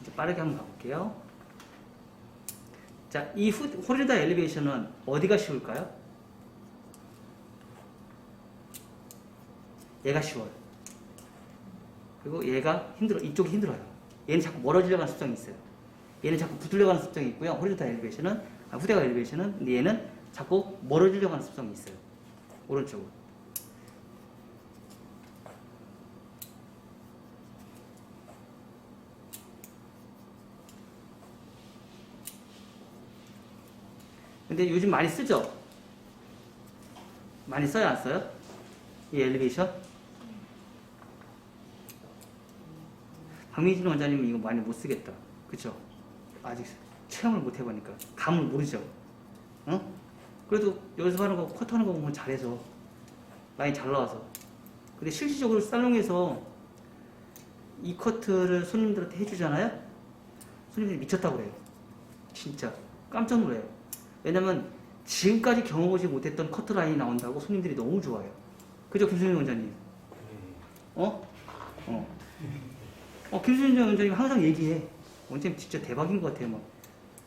A: 이제 빠르게 한번 가볼게요. 자, 이 호리존탈 엘리베이션은 어디가 쉬울까요? 얘가 쉬워요. 그리고 얘가 이쪽이 힘들어요. 얘는 자꾸 멀어지려고 하는 습성이 있어요. 얘는 자꾸 붙으려고 하는 습성이 있고요. 호리존탈 엘리베이션은, 후대각 엘리베이션은, 근데 얘는 자꾸 멀어지려고 하는 습성이 있어요. 오른쪽으로. 근데 요즘 많이 쓰죠? 많이 써요, 안 써요? 이 엘리베이션? 박민진 원장님은 이거 많이 못 쓰겠다. 그쵸? 아직 체험을 못 해보니까. 감을 모르죠? 어? 그래도 연습하는 거, 커트하는 거 보면 잘해서. 많이 잘 나와서. 근데 실질적으로 살롱에서 이 커트를 손님들한테 해주잖아요? 손님들이 미쳤다고 그래요. 진짜. 깜짝 놀라요. 왜냐면 지금까지 경험하지 못했던 커트라인이 나온다고 손님들이 너무 좋아해요. 그죠, 김수진 원장님? 어? 김수진 원장님 항상 얘기해. 원장님 진짜 대박인 것 같아요. 막.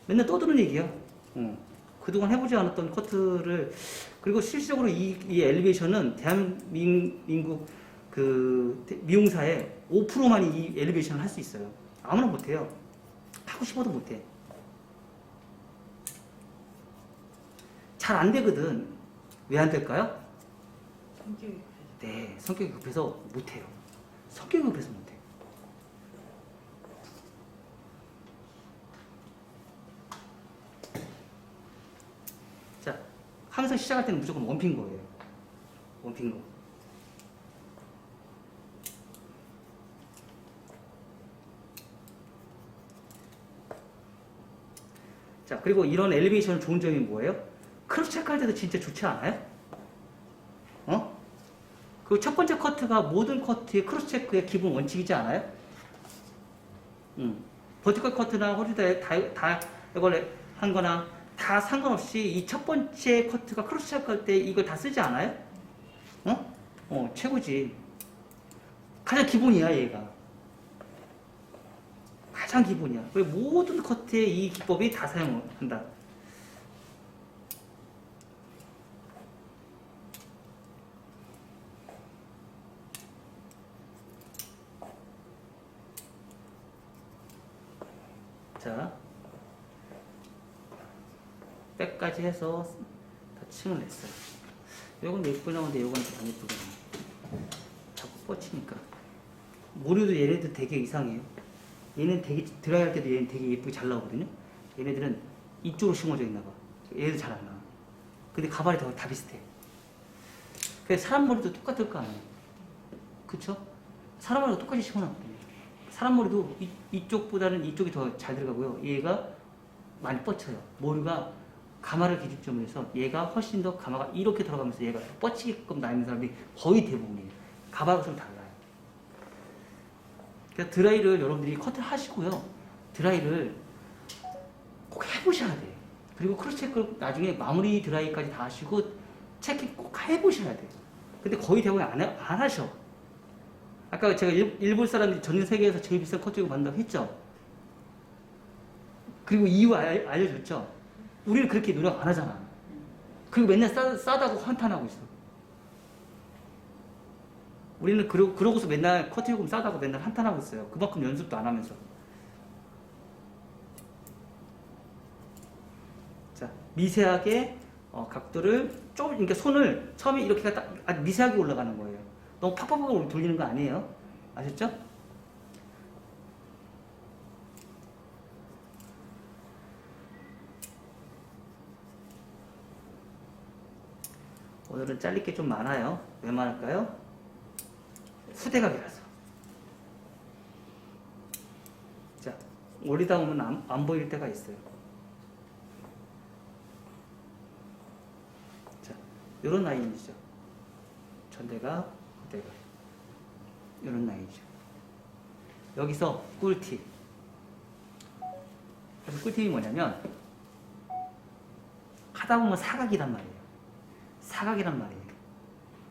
A: 맨날 떠드는 얘기야. 그동안 해보지 않았던 커트를. 그리고 실질적으로 이 엘리베이션은 대한민국 미용사의 5%만이 이 엘리베이션을 할 수 있어요. 아무나 못해요. 하고 싶어도 못해. 잘 안 되거든. 왜 안 될까요?
C: 성격이
A: 네, 성격이 급해서 못해요. 성격이 급해서 못해. 자, 항상 시작할 때는 무조건 원핀 거예요. 원핀 거. 자, 그리고 이런 엘리베이션 좋은 점이 뭐예요? 크로스 체크할 때도 진짜 좋지 않아요? 그 첫 번째 커트가 모든 커트의 크로스 체크의 기본 원칙이지 않아요? 버티컬 커트나 호리다 다 이걸 한 거나 다 상관없이 이 첫 번째 커트가 크로스 체크할 때 이걸 다 쓰지 않아요? 최고지. 가장 기본이야, 얘가. 가장 기본이야. 왜 모든 커트에 이 기법이 다 사용한다. 자, 백까지 해서 다 층을 냈어요. 요건 예쁘게 나오는데 요건 안 예쁘게 나와요. 자꾸 뻗치니까. 모류도 얘네들 되게 이상해요. 얘는 되게 드라이 할 때도 얘는 되게 예쁘게 잘 나오거든요. 얘네들은 이쪽으로 심어져 있나 봐. 얘도 잘 안 나와. 근데 가발이 다 비슷해. 그래서 사람 머리도 똑같을 거 아니에요. 그쵸? 사람 머리도 똑같이 심어놨거든요. 사람 머리도 이쪽보다는 이쪽이 더 잘 들어가고요. 얘가 많이 뻗쳐요. 머리가 가마를 기준점으로 해서 얘가 훨씬 더 가마가 이렇게 들어가면서 얘가 뻗치게끔 나 있는 사람들이 거의 대부분이에요. 가발하고 좀 달라요. 그러니까 드라이를 여러분들이 커트를 하시고요. 드라이를 꼭 해보셔야 돼요. 그리고 크로스 체크 나중에 마무리 드라이까지 다 하시고 체킹 꼭 해보셔야 돼요. 근데 거의 대부분 안 하셔. 아까 제가 일본 사람들이 전 세계에서 제일 비싼 커트를 받는다고 했죠. 그리고 이유 알려줬죠. 우리는 그렇게 노력 안 하잖아. 그리고 맨날 싸다고 한탄하고 있어. 우리는 그러고서 맨날 커트 요금 싸다고 맨날 한탄하고 있어요. 그만큼 연습도 안 하면서. 자, 미세하게 각도를 좀, 그러니까 손을 처음에 이렇게 갖다 아주 미세하게 올라가는 거예요. 너무 팍팍팍 돌리는 거 아니에요. 아셨죠? 오늘은 잘릴 게 좀 많아요. 왜 많을까요? 후대각이라서. 자, 올리다 보면 안 보일 때가 있어요. 자, 요런 라인이죠. 전대각, 후대각. 요런 라인이죠. 여기서 꿀팁. 그래서 꿀팁이 뭐냐면, 하다 보면 사각이란 말이에요. 사각이란 말이에요.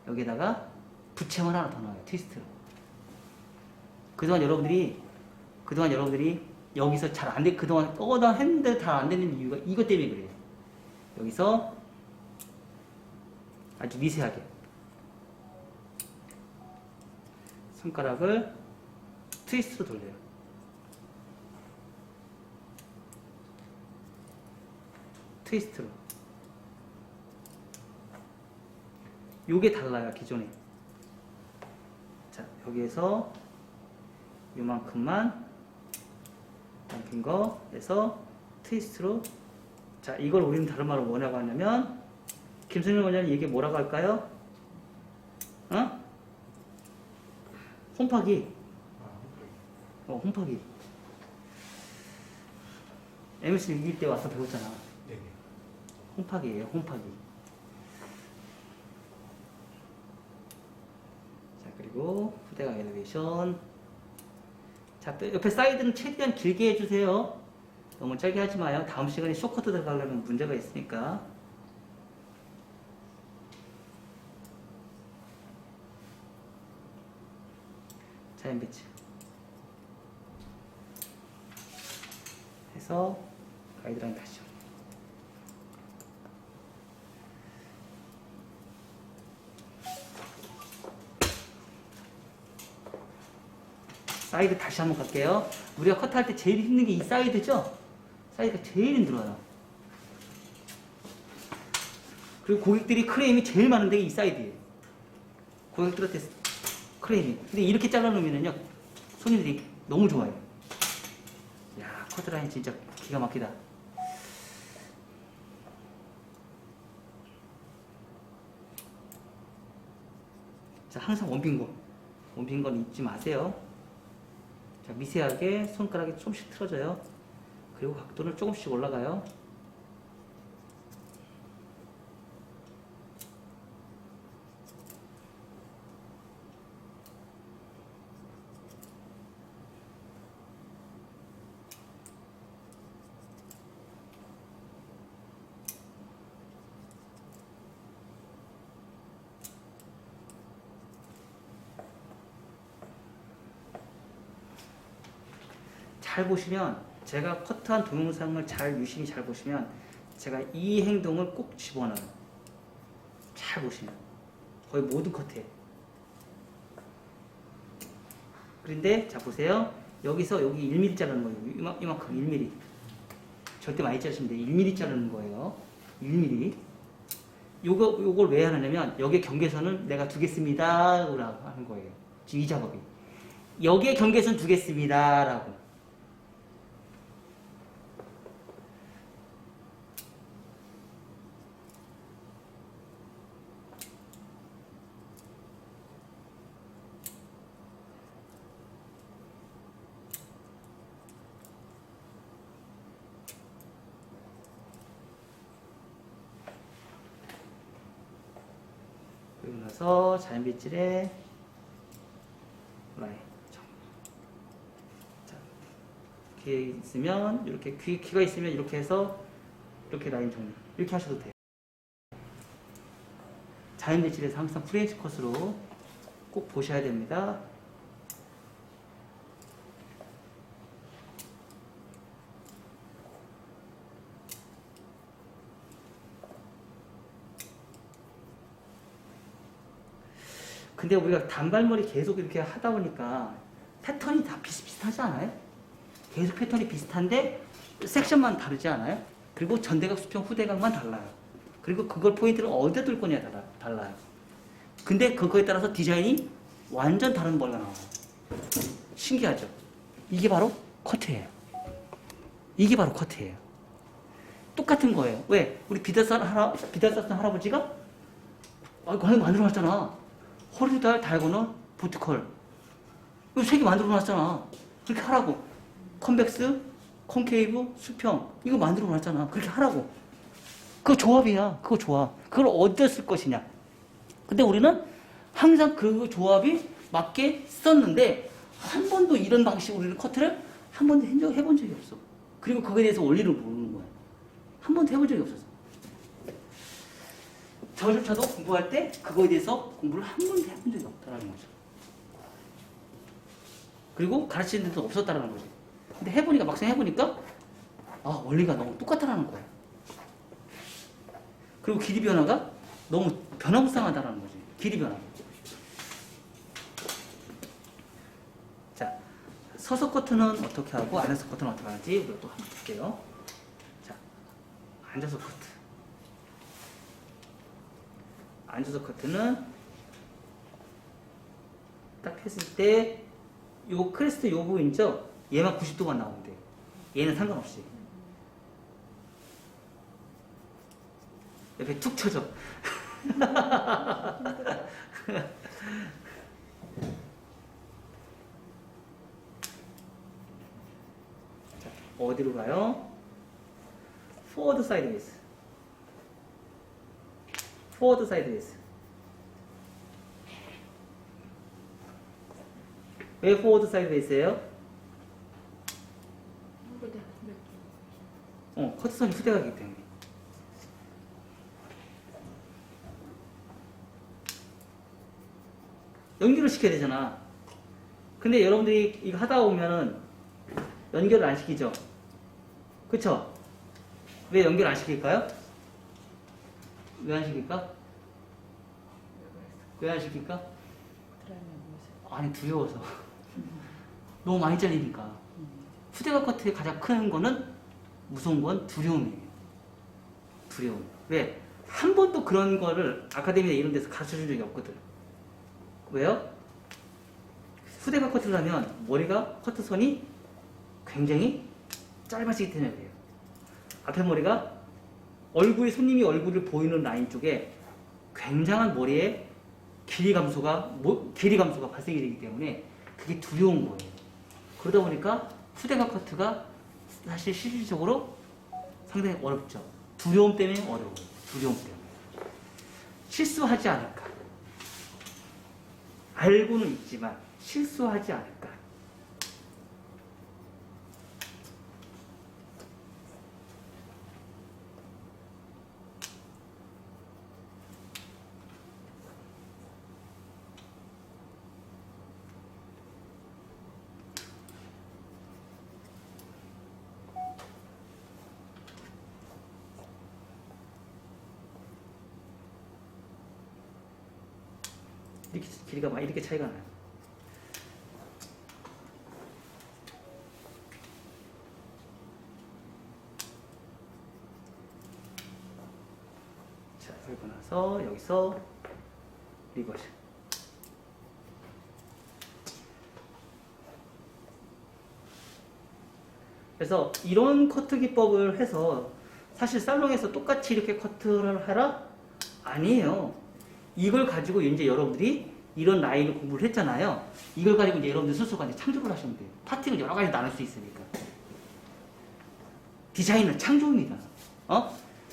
A: 여기다가 부채만 하나 더 넣어요. 트위스트로. 그동안 여러분들이 여기서 잘 안 돼, 그동안 했는데 잘 안 되는 이유가 이것 때문에 그래요. 여기서 아주 미세하게 손가락을 트위스트로 돌려요. 트위스트로. 요게 달라요, 기존에. 자, 여기에서 요만큼만 남긴 거 해서 트위스트로 자, 이걸 우리는 다른 말로 뭐라고 하냐면, 김선일 원장님 이게 뭐라고 할까요? 어? 홈파기. 홈파기. MS 이길 때 와서 배웠잖아.
B: 네네.
A: 홈파기예요, 홈파기. 자, 그리고 후대각 엘리베이션. 자, 또 옆에 사이드는 최대한 길게 해주세요. 너무 짧게 하지 마요. 다음 시간에 쇼커트 들어가려면 문제가 있으니까. 자연 배치. 해서 가이드라인 다시. 사이드 다시 한번 갈게요. 우리가 커트할 때 제일 힘든 게 이 사이드죠? 사이드가 제일 힘들어요. 그리고 고객들이 클레임이 제일 많은 게 이 사이드예요. 고객들한테 클레임이. 근데 이렇게 잘라놓으면요, 손님들이 너무 좋아요. 야, 커트라인 진짜 기가 막히다. 자, 항상 원빈 건 잊지 마세요. 자, 미세하게 손가락이 조금씩 틀어져요. 그리고 각도는 조금씩 올라가요. 잘 보시면, 제가 커트한 동영상을 유심히 잘 보시면 제가 이 행동을 꼭 집어넣어요. 잘 보시면 거의 모든 커트에. 그런데 자 보세요. 여기서 여기 1mm 자르는 거예요. 이만큼 1mm. 절대 많이 자르시면 돼요. 1mm 자르는 거예요. 1mm. 요걸 왜 하냐면 여기에 경계선을 내가 두겠습니다 라고 하는 거예요. 지금 이 작업이. 여기에 경계선 두겠습니다 라고. 그리고 나서 자연빗질에 라인. 자, 귀에 있으면 이렇게 귀가 있으면 이렇게 해서 이렇게 라인 정리. 이렇게 하셔도 돼요. 자연빗질에서 항상 프렌치 컷으로 꼭 보셔야 됩니다. 근데 우리가 단발머리 계속 이렇게 하다 보니까 패턴이 다 비슷비슷하지 않아요? 계속 패턴이 비슷한데 섹션만 다르지 않아요? 그리고 전대각, 수평, 후대각만 달라요. 그리고 그걸 포인트를 어디다 둘 거냐 달라요. 근데 그거에 따라서 디자인이 완전 다른 머리가 나와요. 신기하죠? 이게 바로 커트예요. 이게 바로 커트예요. 똑같은 거예요. 왜? 우리 비달 쌌던 할아버지가 거의 만들어놨잖아. 허리도 달고는 보트컬. 이거 3개 만들어놨잖아. 그렇게 하라고. 컨벡스, 콘케이브, 수평. 이거 만들어놨잖아. 그렇게 하라고. 그거 조합이야. 그거 조합. 그걸 어디다 쓸 것이냐. 근데 우리는 항상 그 조합이 맞게 썼는데 한 번도 이런 방식으로 우리는 커트를 한 번도 해본 적이 없어. 그리고 그거에 대해서 원리를 모르는 거야. 한 번도 해본 적이 없었어. 저조차도 공부할 때 그거에 대해서 공부를 한 번도 해본 적이 없다라는 거죠. 그리고 가르치는 데도 없었다라는 거지. 근데 막상 해보니까 원리가 너무 똑같다라는 거야. 그리고 길이 변화가 너무 변화무쌍하다라는 거지. 길이 변화. 자, 서서 커트는 어떻게 하고 앉아서 커트는 어떻게 하는지 우리가 또 한번 볼게요. 자, 앉아서 커트. 앉아서 커트는 딱 했을 때 요 크레스트 요 부분 있죠? 얘만 90도만 나오면 돼요. 얘는 상관없이. 옆에 툭 쳐져. 자, 어디로 가요? forward sideways. forward sideways. 왜 forward sideways예요?
C: 후대.
A: 커트선이 후대가기 때문에. 연결을 시켜야 되잖아. 근데 여러분들이 이거 하다 보면은 연결을 안 시키죠? 그쵸? 왜 연결 안 시킬까요? 왜 안 시킬까? 왜 안 시킬까? 아니, 두려워서. 너무 많이 잘리니까. 후대가 커트의 가장 큰 거는, 무서운 건 두려움이에요. 두려움. 왜? 한 번도 그런 거를 아카데미나 이런 데서 가르쳐 준 적이 없거든. 왜요? 후대가 커트를 하면 머리가, 커트선이 굉장히 짧아지기 때문에 그래요. 앞에 머리가 손님이 얼굴을 보이는 라인 쪽에 굉장한 머리의 길이 감소가 발생이 되기 때문에 그게 두려운 거예요. 그러다 보니까 후대가 커트가 사실 실질적으로 상당히 어렵죠. 두려움 때문에 어려워요. 두려움 때문에. 실수하지 않을까. 알고는 있지만 실수하지 않을까. 이렇게 길이가 막 이렇게 차이가 나요. 자, 그리고 나서 여기서 리버스. 그래서 이런 커트 기법을 해서 사실 살롱에서 똑같이 이렇게 커트를 하라? 아니에요. 이걸 가지고 이제 여러분들이 이런 라인을 공부를 했잖아요. 이걸 가지고 이제 여러분들 스스로가 이제 창조를 하시면 돼요. 파팅을 여러 가지 나눌 수 있으니까. 디자인은 창조입니다.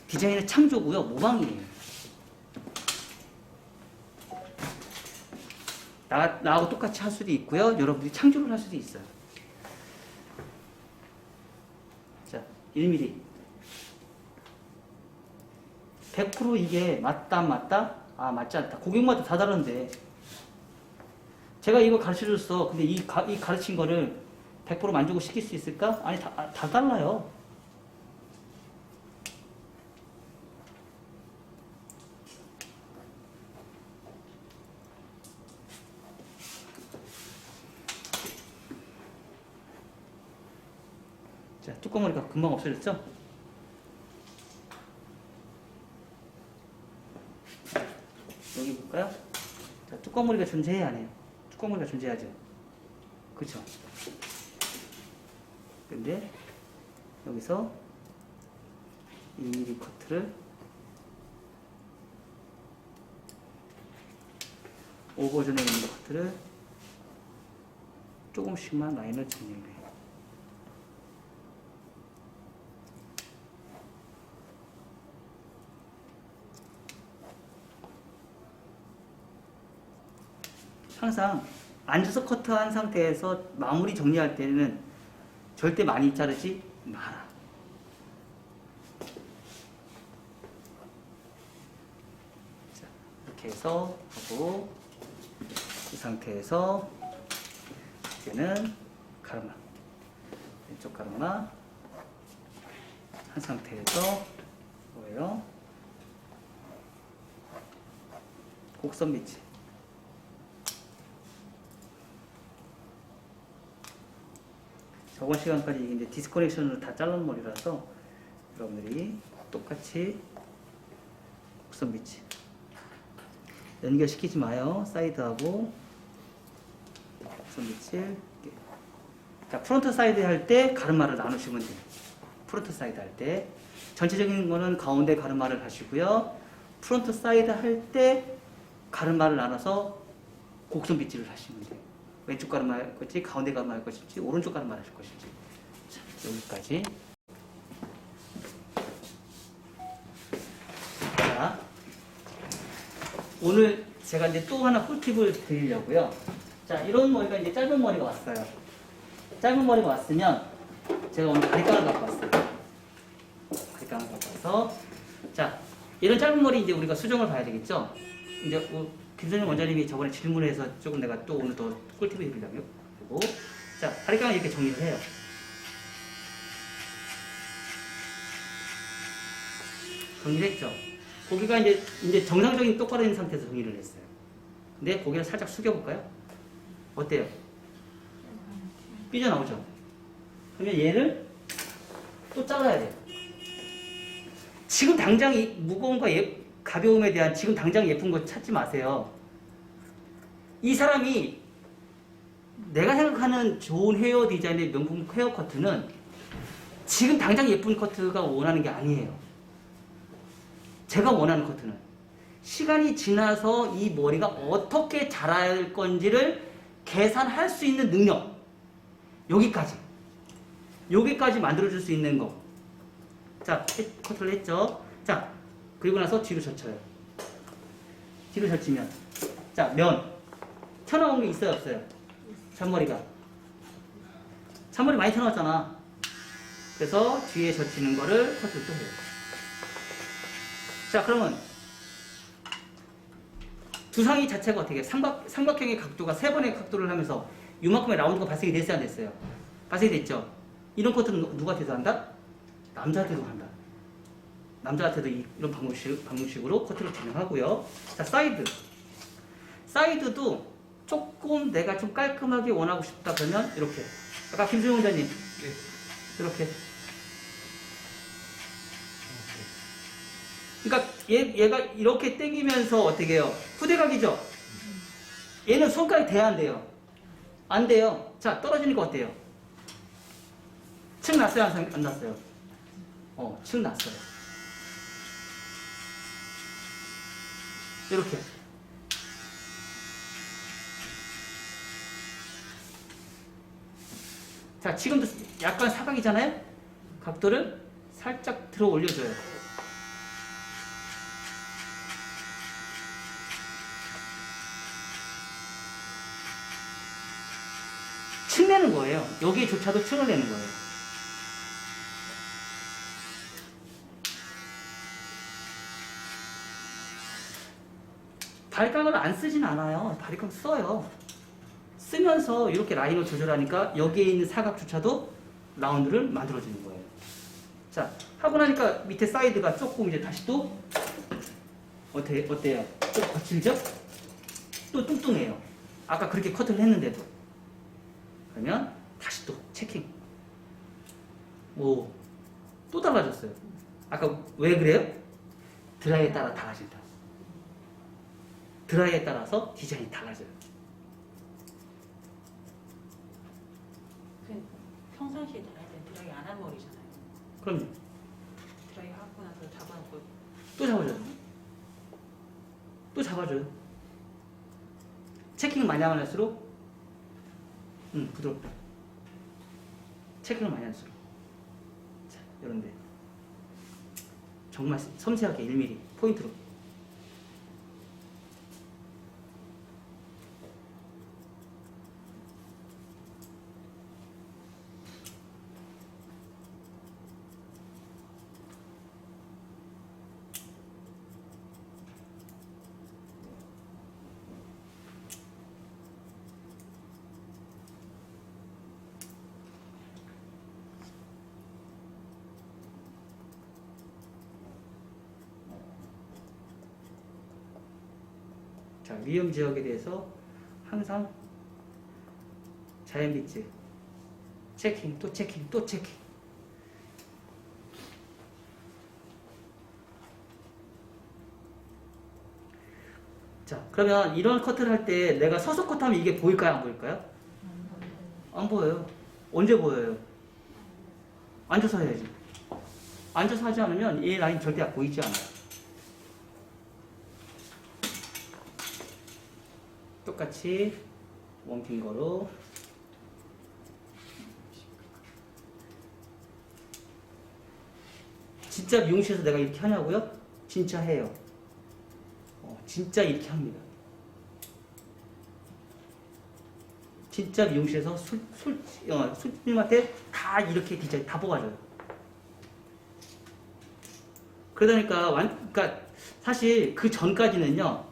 A: 디자인은 창조고요. 모방이에요. 나하고 똑같이 할 수도 있고요. 여러분들이 창조를 할 수도 있어요. 자, 1mm. 100% 이게 맞다 안 맞다? 아, 맞지 않다. 고객마다 다 다른데 제가 이거 가르쳐줬어. 근데 이 가르친 거를 100% 만족을 시킬 수 있을까? 아니, 다 달라요. 자, 뚜껑머리가 금방 없어졌죠? 여기 볼까요? 자, 뚜껑머리가 존재해야 안 해요? 뚜껑머리가 존재하죠? 그쵸? 근데 여기서 2mm 커트를 오버존에 있는 커트를 조금씩만 라인을 정리해요. 항상 앉아서 커트한 상태에서 마무리 정리할 때는 절대 많이 자르지 마라. 자, 이렇게 해서 하고 이 상태에서 이제는 가르마, 왼쪽 가르마 한 상태에서 뭐예요? 곡선 비치. 저번 시간까지 이제 디스커넥션으로 다 잘라놓은 머리라서 여러분들이 똑같이 곡선 비치 연결시키지 마요. 사이드하고 곡선 비치. 자, 프론트 사이드 할 때 가르마를 나누시면 돼요. 프론트 사이드 할 때. 전체적인 거는 가운데 가르마를 하시고요. 프론트 사이드 할 때 가르마를 나눠서 곡선 빗질을 하시면 돼요. 왼쪽 가르마 할 것인지, 가운데 가르마 할 것인지, 오른쪽 가르마 하실 것인지. 자, 여기까지. 자, 오늘 제가 이제 또 하나 꿀팁을 드리려고요. 자, 이런 머리가 이제 짧은 머리가 왔어요. 짧은 머리가 왔으면 제가 오늘 바리깡을 갖고 왔어요. 바리깡을 갖고 와서, 자, 이런 짧은 머리 이제 우리가 수정을 봐야 되겠죠? 이제 김선영 원장님이 저번에 질문해서 조금 내가 또 오늘 더 꿀팁을 드리려고요. 그리고 자, 바리깡을 이렇게 정리를 해요. 정리를 했죠? 고기가 이제 정상적인 똑바로 있는 상태에서 정리를 했어요. 근데 고기를 살짝 숙여볼까요? 어때요? 삐져나오죠? 그러면 얘를 또 잘라야 돼요. 지금 당장 이 무거움과 가벼움에 대한 지금 당장 예쁜 거 찾지 마세요. 이 사람이 내가 생각하는 좋은 헤어 디자인의 명품 헤어 커트는 지금 당장 예쁜 커트가 원하는 게 아니에요. 제가 원하는 커트는 시간이 지나서 이 머리가 어떻게 자랄 건지를 계산할 수 있는 능력, 여기까지 만들어줄 수 있는 거. 자, 커트를 했죠. 자, 그리고 나서 뒤로 젖혀요. 뒤로 젖히면, 자, 면 튀어나온 게 있어요, 없어요? 잔머리가 많이 튀어나왔잖아. 그래서 뒤에 젖히는 거를 커트를 또 해요. 자, 그러면 두상이 자체가 어떻게 해요? 삼각형의 각도가 3번의 각도를 하면서 이만큼의 라운드가 발생이 됐어야 안 됐어요? 발생이 됐죠? 이런 커트는 누구한테도 한다? 남자한테도 한다. 남자한테도 이런 방식으로 커트를 진행하고요. 자, 사이드도 조금 내가 좀 깔끔하게 원하고 싶다 그러면 이렇게. 아까 김수영 원장님 이렇게. 그러니까 얘가 이렇게 당기면서 어떻게 해요? 후대각이죠? 얘는 손가락이 돼야 안 돼요? 안 돼요. 자, 떨어지니까 어때요? 층 났어요? 안 났어요? 층 났어요. 이렇게. 자, 지금도 약간 사각이잖아요? 각도를 살짝 들어 올려줘요. 층 내는 거예요. 여기조차도 층을 내는 거예요. 바리깡을 안 쓰진 않아요. 바리깡 써요. 쓰면서 이렇게 라인을 조절하니까 여기에 있는 사각조차도 라운드를 만들어주는 거예요. 자, 하고 나니까 밑에 사이드가 조금 이제 다시 또 어때요? 좀 거칠죠? 또 뚱뚱해요. 아까 그렇게 커트를 했는데도. 그러면 다시 또 체킹. 또 달라졌어요. 아까 왜 그래요? 드라이에 따라 달라진다. 드라이에 따라서 디자인이 달라져요.
C: 평상시에 드라이 때 드라이 안 한 머리잖아요.
A: 그럼요.
C: 드라이 하고 나서 잡아놓고
A: 또 잡아줘요. 또 잡아줘요. 체킹 많이 하면 할수록 부드럽다. 체킹을 많이 할수록. 자, 이런데 정말 섬세하게 1mm 포인트로. 자, 위험 지역에 대해서 항상 자연 빗질 체킹, 또 체킹, 또 체킹. 자, 그러면 이런 커트를 할 때 내가 서서 커트하면 이게 보일까요? 안 보일까요? 안 보여요. 언제 보여요? 앉아서 해야지. 앉아서 하지 않으면 이 라인 절대 보이지 않아요. 똑같이 원핑거로 진짜 미용실에서 내가 이렇게 하냐고요? 진짜 해요. 진짜 이렇게 합니다. 진짜 미용실에서 술님한테 다 이렇게 디자인 다 뽑아줘요. 그러니까 사실 그 전까지는요,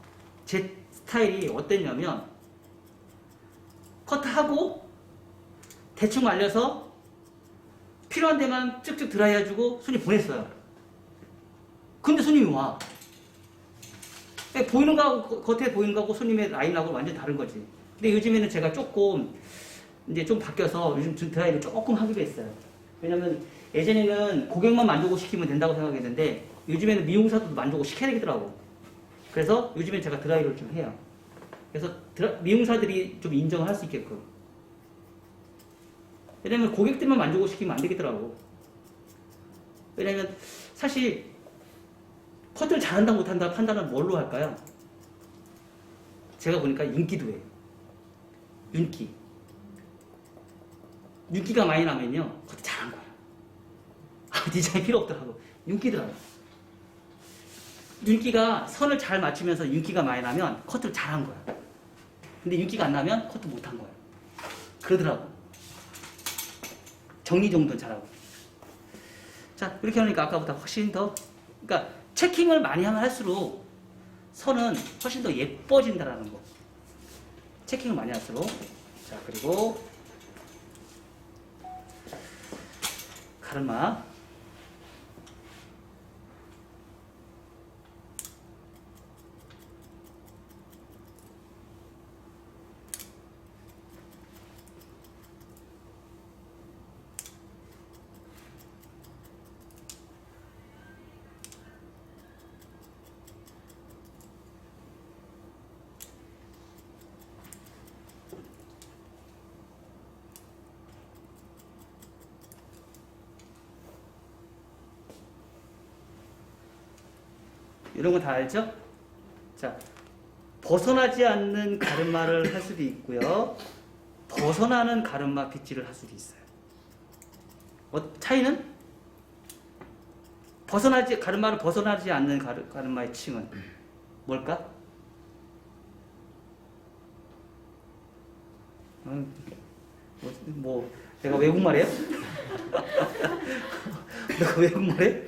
A: 제 스타일이 어땠냐면, 커트하고, 대충 말려서, 필요한 데만 쭉쭉 드라이 해주고, 손님 보냈어요. 근데 손님이 와. 보이는 거하고, 겉에 보이는 거하고 손님의 라인하고 완전 다른 거지. 근데 요즘에는 제가 조금, 이제 좀 바뀌어서 요즘 드라이를 조금 하기로 했어요. 왜냐면 예전에는 고객만 만족을 시키면 된다고 생각했는데, 요즘에는 미용사도 만족을 시켜야 되더라고. 그래서 요즘엔 제가 드라이를 좀 해요. 그래서 미용사들이 좀 인정을 할 수 있게끔. 왜냐면 고객들만 만족을 시키면 안 되겠더라고. 왜냐면 사실 커트를 잘한다 못한다 판단은 뭘로 할까요? 제가 보니까 윤기도예요. 윤기가 많이 나면요, 커트 잘한 거야. 디자인 필요 없더라고. 윤기더라고. 윤기가 선을 잘 맞추면서 윤기가 많이 나면 커트를 잘한 거야. 근데 윤기가 안 나면 커트 못한 거야. 그러더라고. 정리 정도는 잘하고. 자, 이렇게 하니까 아까보다 훨씬 더, 그러니까 체킹을 많이 하면 할수록 선은 훨씬 더 예뻐진다라는 거. 체킹을 많이 할수록. 자, 그리고 가르마. 이런 거 다 알죠? 자, 벗어나지 않는 가르마를 할 수도 있고요. 벗어나는 가르마 빗질을 할 수도 있어요. 차이는? 가르마를 벗어나지 않는 가르마의 층은 뭘까? 내가 외국말이에요? 내가 외국말해?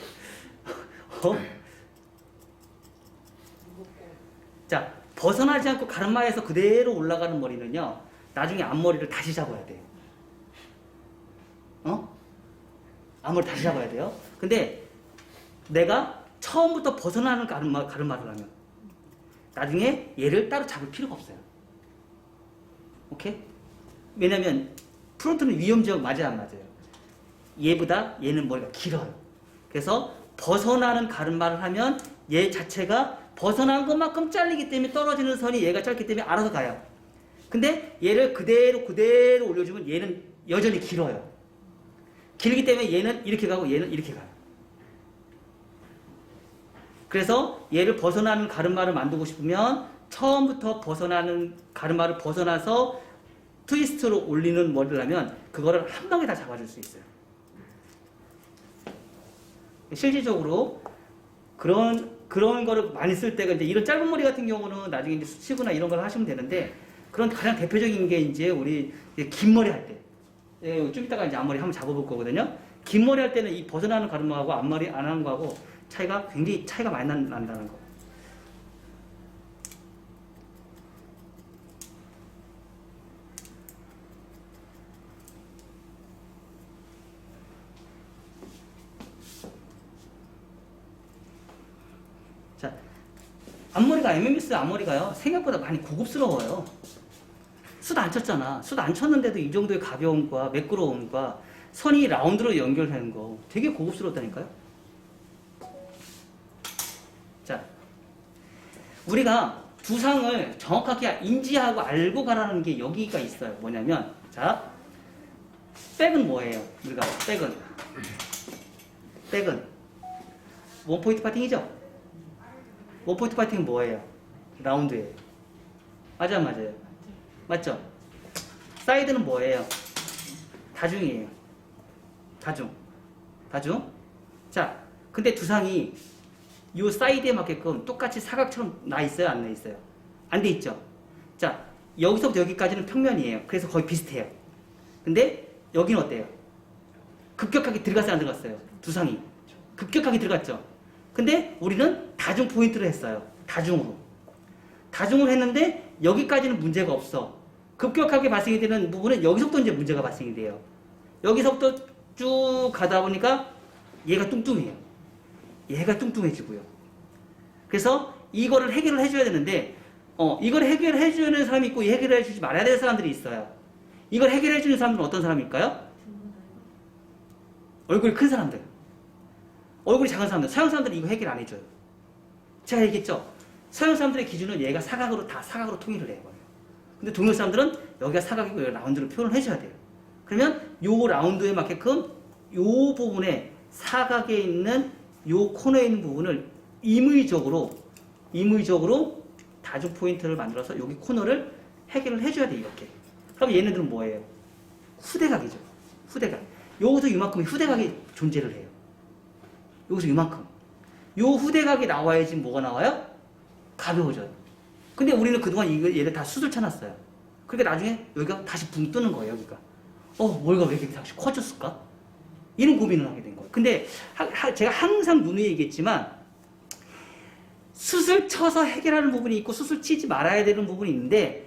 A: 자, 벗어나지 않고 가르마에서 그대로 올라가는 머리는요, 나중에 앞머리를 다시 잡아야 돼요. 앞머리 다시 잡아야 돼요. 근데 내가 처음부터 벗어나는 가르마를 하면 나중에 얘를 따로 잡을 필요가 없어요. 오케이? 왜냐면 프론트는 위험 지역 맞아요, 안 맞아요? 얘보다 얘는 머리가 길어요. 그래서 벗어나는 가르마를 하면 얘 자체가 벗어난 것만큼 잘리기 때문에 떨어지는 선이 얘가 짧기 때문에 알아서 가요. 근데 얘를 그대로 올려주면 얘는 여전히 길어요. 길기 때문에 얘는 이렇게 가고 얘는 이렇게 가요. 그래서 얘를 벗어나는 가르마를 만들고 싶으면 처음부터 벗어나는 가르마를 벗어나서 트위스트로 올리는 머리를 하면 그거를 한 방에 다 잡아줄 수 있어요. 실질적으로 그런 거를 많이 쓸 때가 이제 이런 짧은 머리 같은 경우는 나중에 이제 수치거나 이런 걸 하시면 되는데, 그런 가장 대표적인 게 이제 우리 긴 머리 할 때. 좀 이따가 이제 앞머리 한번 잡아볼 거거든요. 긴 머리 할 때는 이 벗어나는 가르마하고 앞머리 안 하는 거하고 굉장히 차이가 많이 난다는 거. 자, 앞머리가 MMS 앞머리가요, 생각보다 많이 고급스러워요. 숱 안 쳤잖아. 숱 안 쳤는데도 이 정도의 가벼움과 매끄러움과 선이 라운드로 연결되는 거 되게 고급스럽다니까요. 자, 우리가 두상을 정확하게 인지하고 알고 가라는 게 여기가 있어요. 뭐냐면, 자, 백은 뭐예요? 우리가 백은 원포인트 파팅이죠? 원포인트 파팅은 뭐예요? 라운드예요. 맞아, 맞아요. 맞죠? 사이드는 뭐예요? 다중이에요. 다중. 자, 근데 두상이 이 사이드에 맞게끔 똑같이 사각처럼 나 있어요? 안 나 있어요? 안 돼 있죠? 자, 여기서부터 여기까지는 평면이에요. 그래서 거의 비슷해요. 근데 여기는 어때요? 급격하게 들어갔어요? 안 들어갔어요? 두상이. 급격하게 들어갔죠? 근데 우리는 다중 포인트를 했어요. 다중으로. 다중을 했는데 여기까지는 문제가 없어. 급격하게 발생이 되는 부분은 여기서부터 이제 문제가 발생이 돼요. 여기서부터 쭉 가다 보니까 얘가 뚱뚱해요. 얘가 뚱뚱해지고요. 그래서 이거를 해결을 해줘야 되는데 이걸 해결해주는 사람이 있고 해결해주지 말아야 될 사람들이 있어요. 이걸 해결해주는 사람들은 어떤 사람일까요? 얼굴이 큰 사람들. 얼굴이 작은 사람들. 서양 사람들은 이거 해결 안 해줘요. 제가 얘기했죠? 서양 사람들의 기준은 얘가 사각으로 통일을 해요. 근데 동양 사람들은 여기가 사각이고 여기가 라운드로 표현을 해줘야 돼요. 그러면 요 라운드에 맞게끔 요 부분에 사각에 있는 요 코너에 있는 부분을 임의적으로 다중 포인트를 만들어서 여기 코너를 해결을 해줘야 돼요. 이렇게. 그럼 얘네들은 뭐예요? 후대각이죠. 후대각. 여기서 이만큼의 후대각이 존재를 해요. 여기서 이만큼. 요 후대각이 나와야지 뭐가 나와요? 가벼워져요. 근데 우리는 그동안 얘를 다 수술 쳐놨어요. 그러니까 나중에 여기가 다시 붕 뜨는 거예요. 여기가. 머리가 왜 이렇게 다시 커졌을까? 이런 고민을 하게 된 거예요. 근데 제가 항상 누누이 얘기했지만 수술 쳐서 해결하는 부분이 있고 수술 치지 말아야 되는 부분이 있는데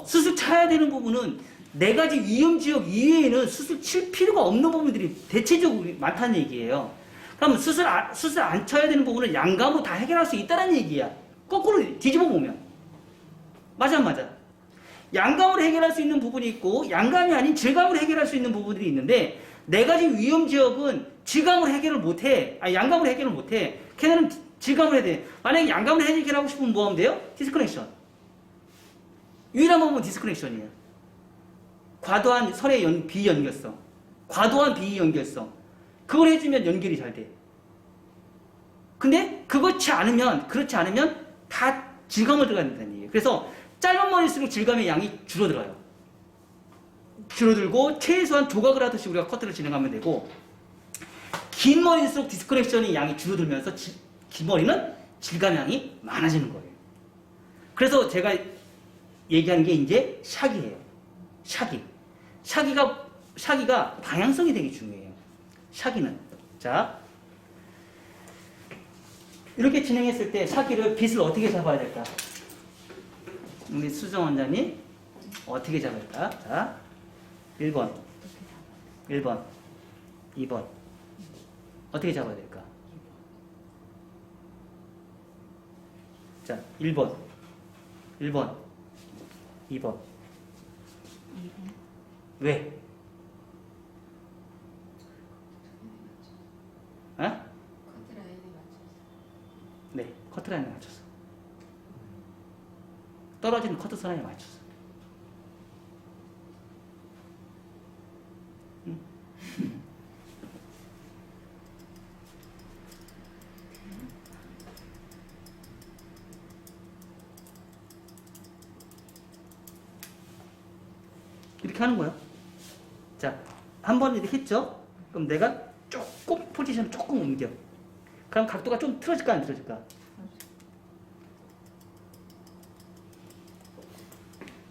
A: 수술 쳐야 되는 부분은 네 가지 위험 지역 이외에는 수술 칠 필요가 없는 부분들이 대체적으로 많다는 얘기예요. 그럼 수술 안 쳐야 되는 부분은 양감으로 다 해결할 수 있다는 얘기야. 거꾸로 뒤집어 보면. 맞아, 맞아. 양감으로 해결할 수 있는 부분이 있고 양감이 아닌 질감으로 해결할 수 있는 부분들이 있는데 네 가지 위험 지역은 질감으로 해결을 못해. 양감으로 해결을 못해. 걔네는 질감으로 해야 돼. 만약에 양감으로 해결하고 싶으면 뭐 하면 돼요? 디스커넥션. 유일한 방법은 디스커넥션이에요. 과도한 설의 비연결성. 과도한 비연결성. 그걸 해주면 연결이 잘 돼. 근데 그렇지 않으면 다 질감을 들어가야 된다는 얘기예요. 그래서 짧은 머리일수록 질감의 양이 줄어들어요. 줄어들고 최소한 조각을 하듯이 우리가 커트를 진행하면 되고 긴 머리일수록 디스커넥션의 양이 줄어들면서 긴 머리는 질감의 양이 많아지는 거예요. 그래서 제가 얘기하는 게 이제 샤기예요. 샤기가 방향성이 되게 중요해요. 샤기는. 자, 이렇게 진행했을 때 샤기를 빗을 어떻게 잡아야 될까? 우리 수정 원장님 어떻게 잡을까? 자, 1번 2번 어떻게 잡아야 될까? 자, 1번 2번 왜? 네, 커트라인에 맞춰서 떨어지는 커트 선에 맞춰서. 이렇게 하는 거야. 자, 한 번 이렇게 했죠? 그럼 내가 조금 포지션을 조금 옮겨. 그럼 각도가 좀 틀어질까 안 틀어질까?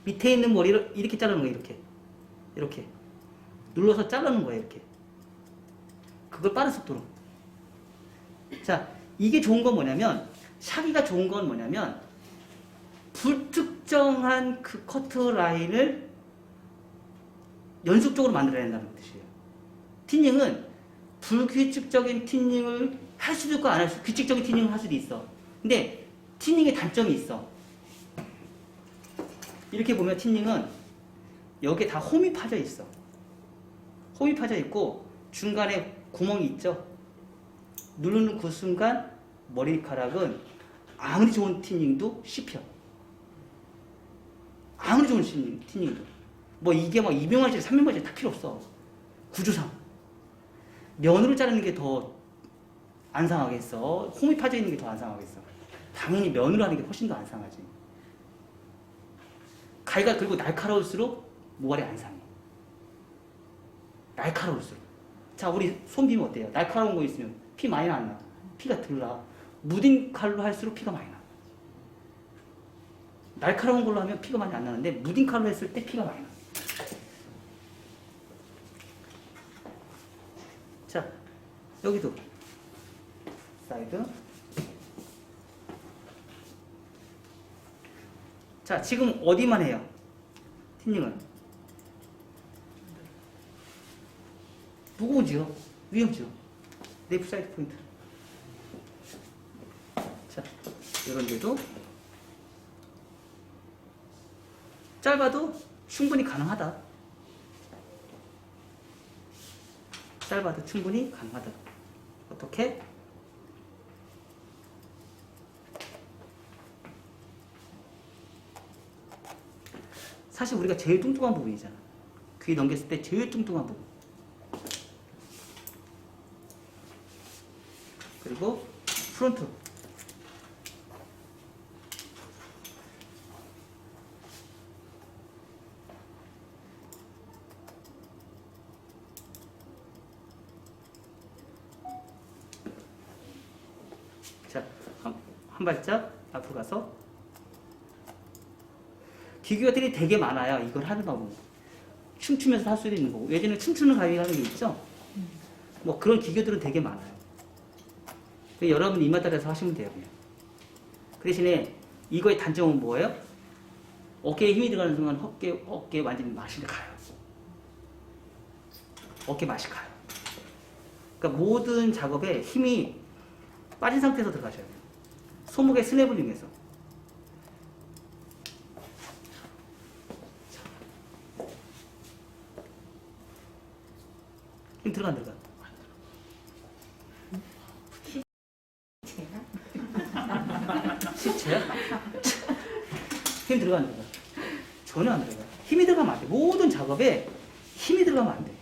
A: 밑에 있는 머리를 이렇게 자르는 거예요. 이렇게 눌러서 자르는 거예요. 이렇게. 그걸 빠른 속도로. 자, 이게 좋은 건 뭐냐면 샤기가 좋은 건 뭐냐면 불특정한 그 커트 라인을 연속적으로 만들어야 된다는 뜻이에요. 티닝은 불규칙적인 티닝을 할 수도 있고 안 할 수도 있고 규칙적인 티닝을 할 수도 있어. 근데 티닝의 단점이 있어. 이렇게 보면 티닝은 여기에 다 홈이 파져 있어. 홈이 파져 있고 중간에 구멍이 있죠. 누르는 그 순간 머리카락은 아무리 좋은 티닝도 씹혀. 아무리 좋은 티닝도. 뭐 이게 막 200만원짜리 300만원짜리 다 필요 없어. 구조상. 면으로 자르는 게 더 안 상하겠어? 홈이 파져 있는 게 더 안 상하겠어? 당연히 면으로 하는 게 훨씬 더 안 상하지. 가위가 그리고 날카로울수록 모발이 안 상해. 날카로울수록. 자, 우리 손 비면 어때요? 날카로운 거 있으면 피 많이 안 나. 피가 덜 나. 무딘 칼로 할수록 피가 많이 나. 날카로운 걸로 하면 피가 많이 안 나는데 무딘 칼로 했을 때 피가 많이 나. 자, 여기도 사이드. 자, 지금 어디만 해요? 틴닝을. 무거운지요? 위험지요? 네이프 사이드 포인트. 자, 이런 데도 짧아도 충분히 가능하다. 짧아도 충분히 가능하다. 어떻게? 사실 우리가 제일 뚱뚱한 부분이잖아. 귀 넘겼을 때 제일 뚱뚱한 부분. 그리고 프론트. 자, 한 발짝 앞으로 가서 기교들이 되게 많아요. 이걸 하는 방법. 춤추면서 할 수도 있는 거고. 예전에 춤추는 가위 하는 게 있죠? 뭐 그런 기교들은 되게 많아요. 여러분 입맛 따라서 하시면 돼요. 그냥. 그 대신에 이거의 단점은 뭐예요? 어깨에 힘이 들어가는 순간 어깨 완전히 맛이 가요. 어깨 맛이 가요. 그러니까 모든 작업에 힘이 빠진 상태에서 들어가셔야 돼요. 손목에 스냅을 이용해서. 힘 들어가 안 들어가? 시체야? 힘 들어가 안 들어가? 전혀 안 들어가. 힘이 들어가면 안 돼. 모든 작업에 힘이 들어가면 안 돼.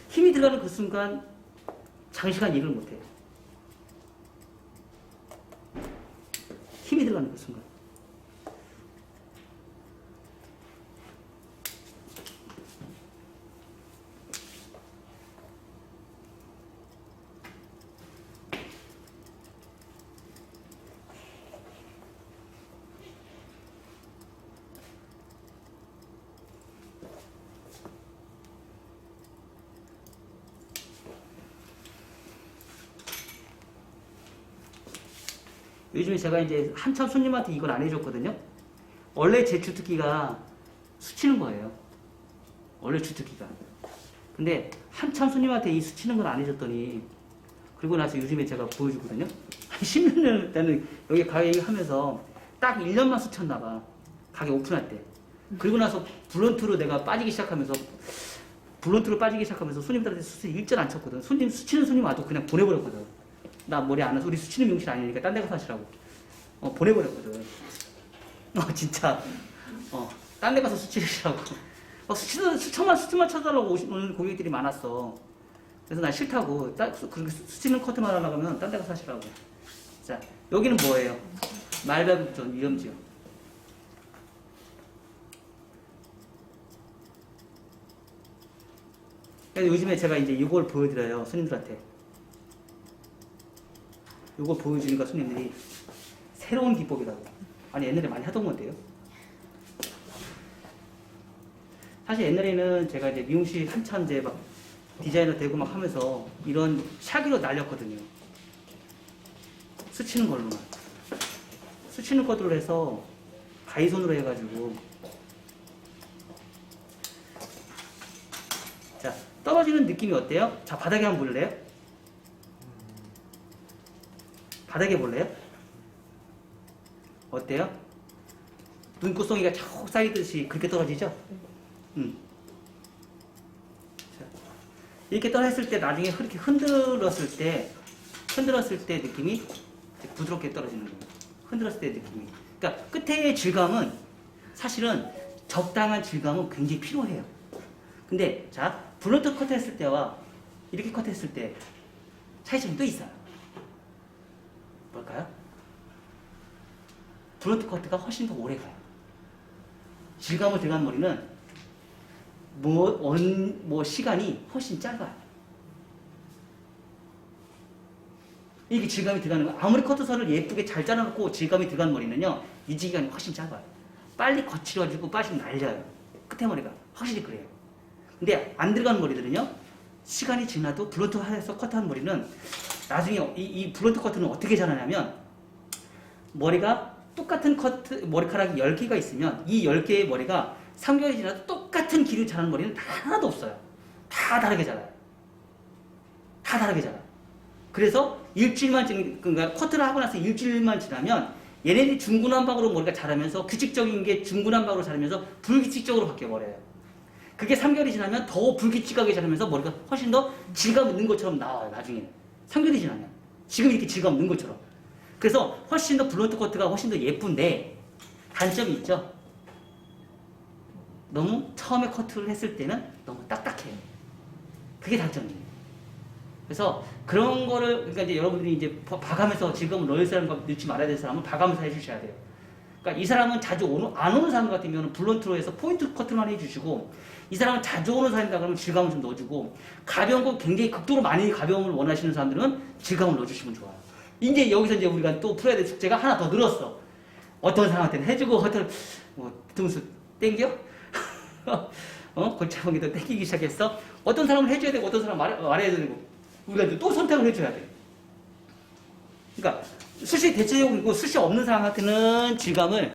A: 힘이 들어가는 그 순간 장시간 일을 못 해요. 힘이 들어가는 그 순간. 요즘에 제가 이제 한참 손님한테 이걸 안 해줬거든요. 원래 제 주특기가 스치는 거예요. 원래 주특기가. 근데 한참 손님한테 이 스치는 걸 안 해줬더니 그리고 나서 요즘에 제가 보여주거든요. 한 10년 때는 여기 가게 하면서 딱 1년만 스쳤나 봐. 가게 오픈할 때. 그리고 나서 블런트로 내가 빠지기 시작하면서 손님들한테 수술 일절 안 쳤거든. 스치는 손님 와도 그냥 보내버렸거든. 나 머리 안 와서 우리 수치는 미용실 아니니까 딴 데 가서 하시라고. 보내버렸거든. 진짜. 딴 데 가서 수치시라고. 수치만 쳐달라고 오는 고객들이 많았어. 그래서 나 싫다고. 그렇게 수치는 커트만 하려고 하면 딴 데 가서 하시라고. 자, 여기는 뭐예요? 말발굽전 위험지요. 그래서 요즘에 제가 이제 이걸 보여드려요. 손님들한테. 이걸 보여주니까 손님들이 새로운 기법이라고. 아니 옛날에 많이 하던 건데요. 사실 옛날에는 제가 이제 미용실 한참 이제 막 디자이너 되고 막 하면서 이런 샤기로 날렸거든요. 스치는 걸로만. 스치는 것들로 해서 가위손으로 해가지고. 자, 떨어지는 느낌이 어때요? 자, 바닥에 한번 볼래요? 바닥에 볼래요? 어때요? 눈꽃송이가 쭉 쌓이듯이 그렇게 떨어지죠? 자, 이렇게 떨어졌을 때 나중에 이렇게 흔들었을 때 느낌이 부드럽게 떨어지는 거예요. 흔들었을 때 느낌이. 그러니까 끝의 질감은 사실은 적당한 질감은 굉장히 필요해요. 근데 자 블런트 커트 했을 때와 이렇게 커트 했을 때 차이점이 또 있어요. 뭘까요? 블런트 커트가 훨씬 더 오래 가요. 질감을 들어간 머리는 시간이 훨씬 짧아요. 이게 질감이 들어가는 거. 아무리 커트선을 예쁘게 잘 잘라놓고 질감이 들어간 머리는요, 유지 기간이 훨씬 짧아요. 빨리 거칠어지고 빨리 날려요. 끝에 머리가 확실히 그래요. 근데 안 들어간 머리들은요, 시간이 지나도 블런트 해서 커트한 머리는 나중에 이 블런트 커트는 어떻게 자라냐면 머리가 똑같은 머리카락이 10개가 있으면 이 10개의 머리가 3개월이 지나도 똑같은 길이로 자라는 머리는 다 하나도 없어요. 다 다르게 자라요. 다 다르게 자라요. 그래서 그러니까 커트를 하고 나서 일주일만 지나면 얘네들이 중구난방으로 머리가 자라면서 규칙적인 게 중구난방으로 자라면서 불규칙적으로 바뀌어버려요. 그게 3개월이 지나면 더 불규칙하게 자라면서 머리가 훨씬 더 질감 있는 것처럼 나와요. 나중에는 3개월이 지나면 지금 이렇게 질감 없는 것처럼. 그래서 훨씬 더 블론트 커트가 훨씬 더 예쁜데 단점이 있죠. 너무 처음에 커트를 했을 때는 너무 딱딱해요. 그게 단점이에요. 그래서 그런 거를 그러니까 이제 여러분들이 이제 봐가면서 질감을 넣을 사람과 넣지 말아야 될 사람은 봐가면서 해주셔야 돼요. 그러니까 이 사람은 자주 안 오는 사람 같으면 블론트로 해서 포인트 커트만 해주시고, 이 사람은 자주 오는 사람이다 그러면 질감을 좀 넣어주고, 가벼운 거 굉장히 극도로 많이 가벼움을 원하시는 사람들은 질감을 넣어주시면 좋아요. 이제 여기서 이제 우리가 또 풀어야 될 숙제가 하나 더 늘었어. 어떤 사람한테는 해주고 어떤 등수 땡겨? 골차방이도 땡기기 시작했어. 어떤 사람은 해줘야 되고 어떤 사람은 말해야 되고, 우리가 또 선택을 해줘야 돼. 그러니까 숱이 대체적이고 숱이 없는 사람한테는 질감을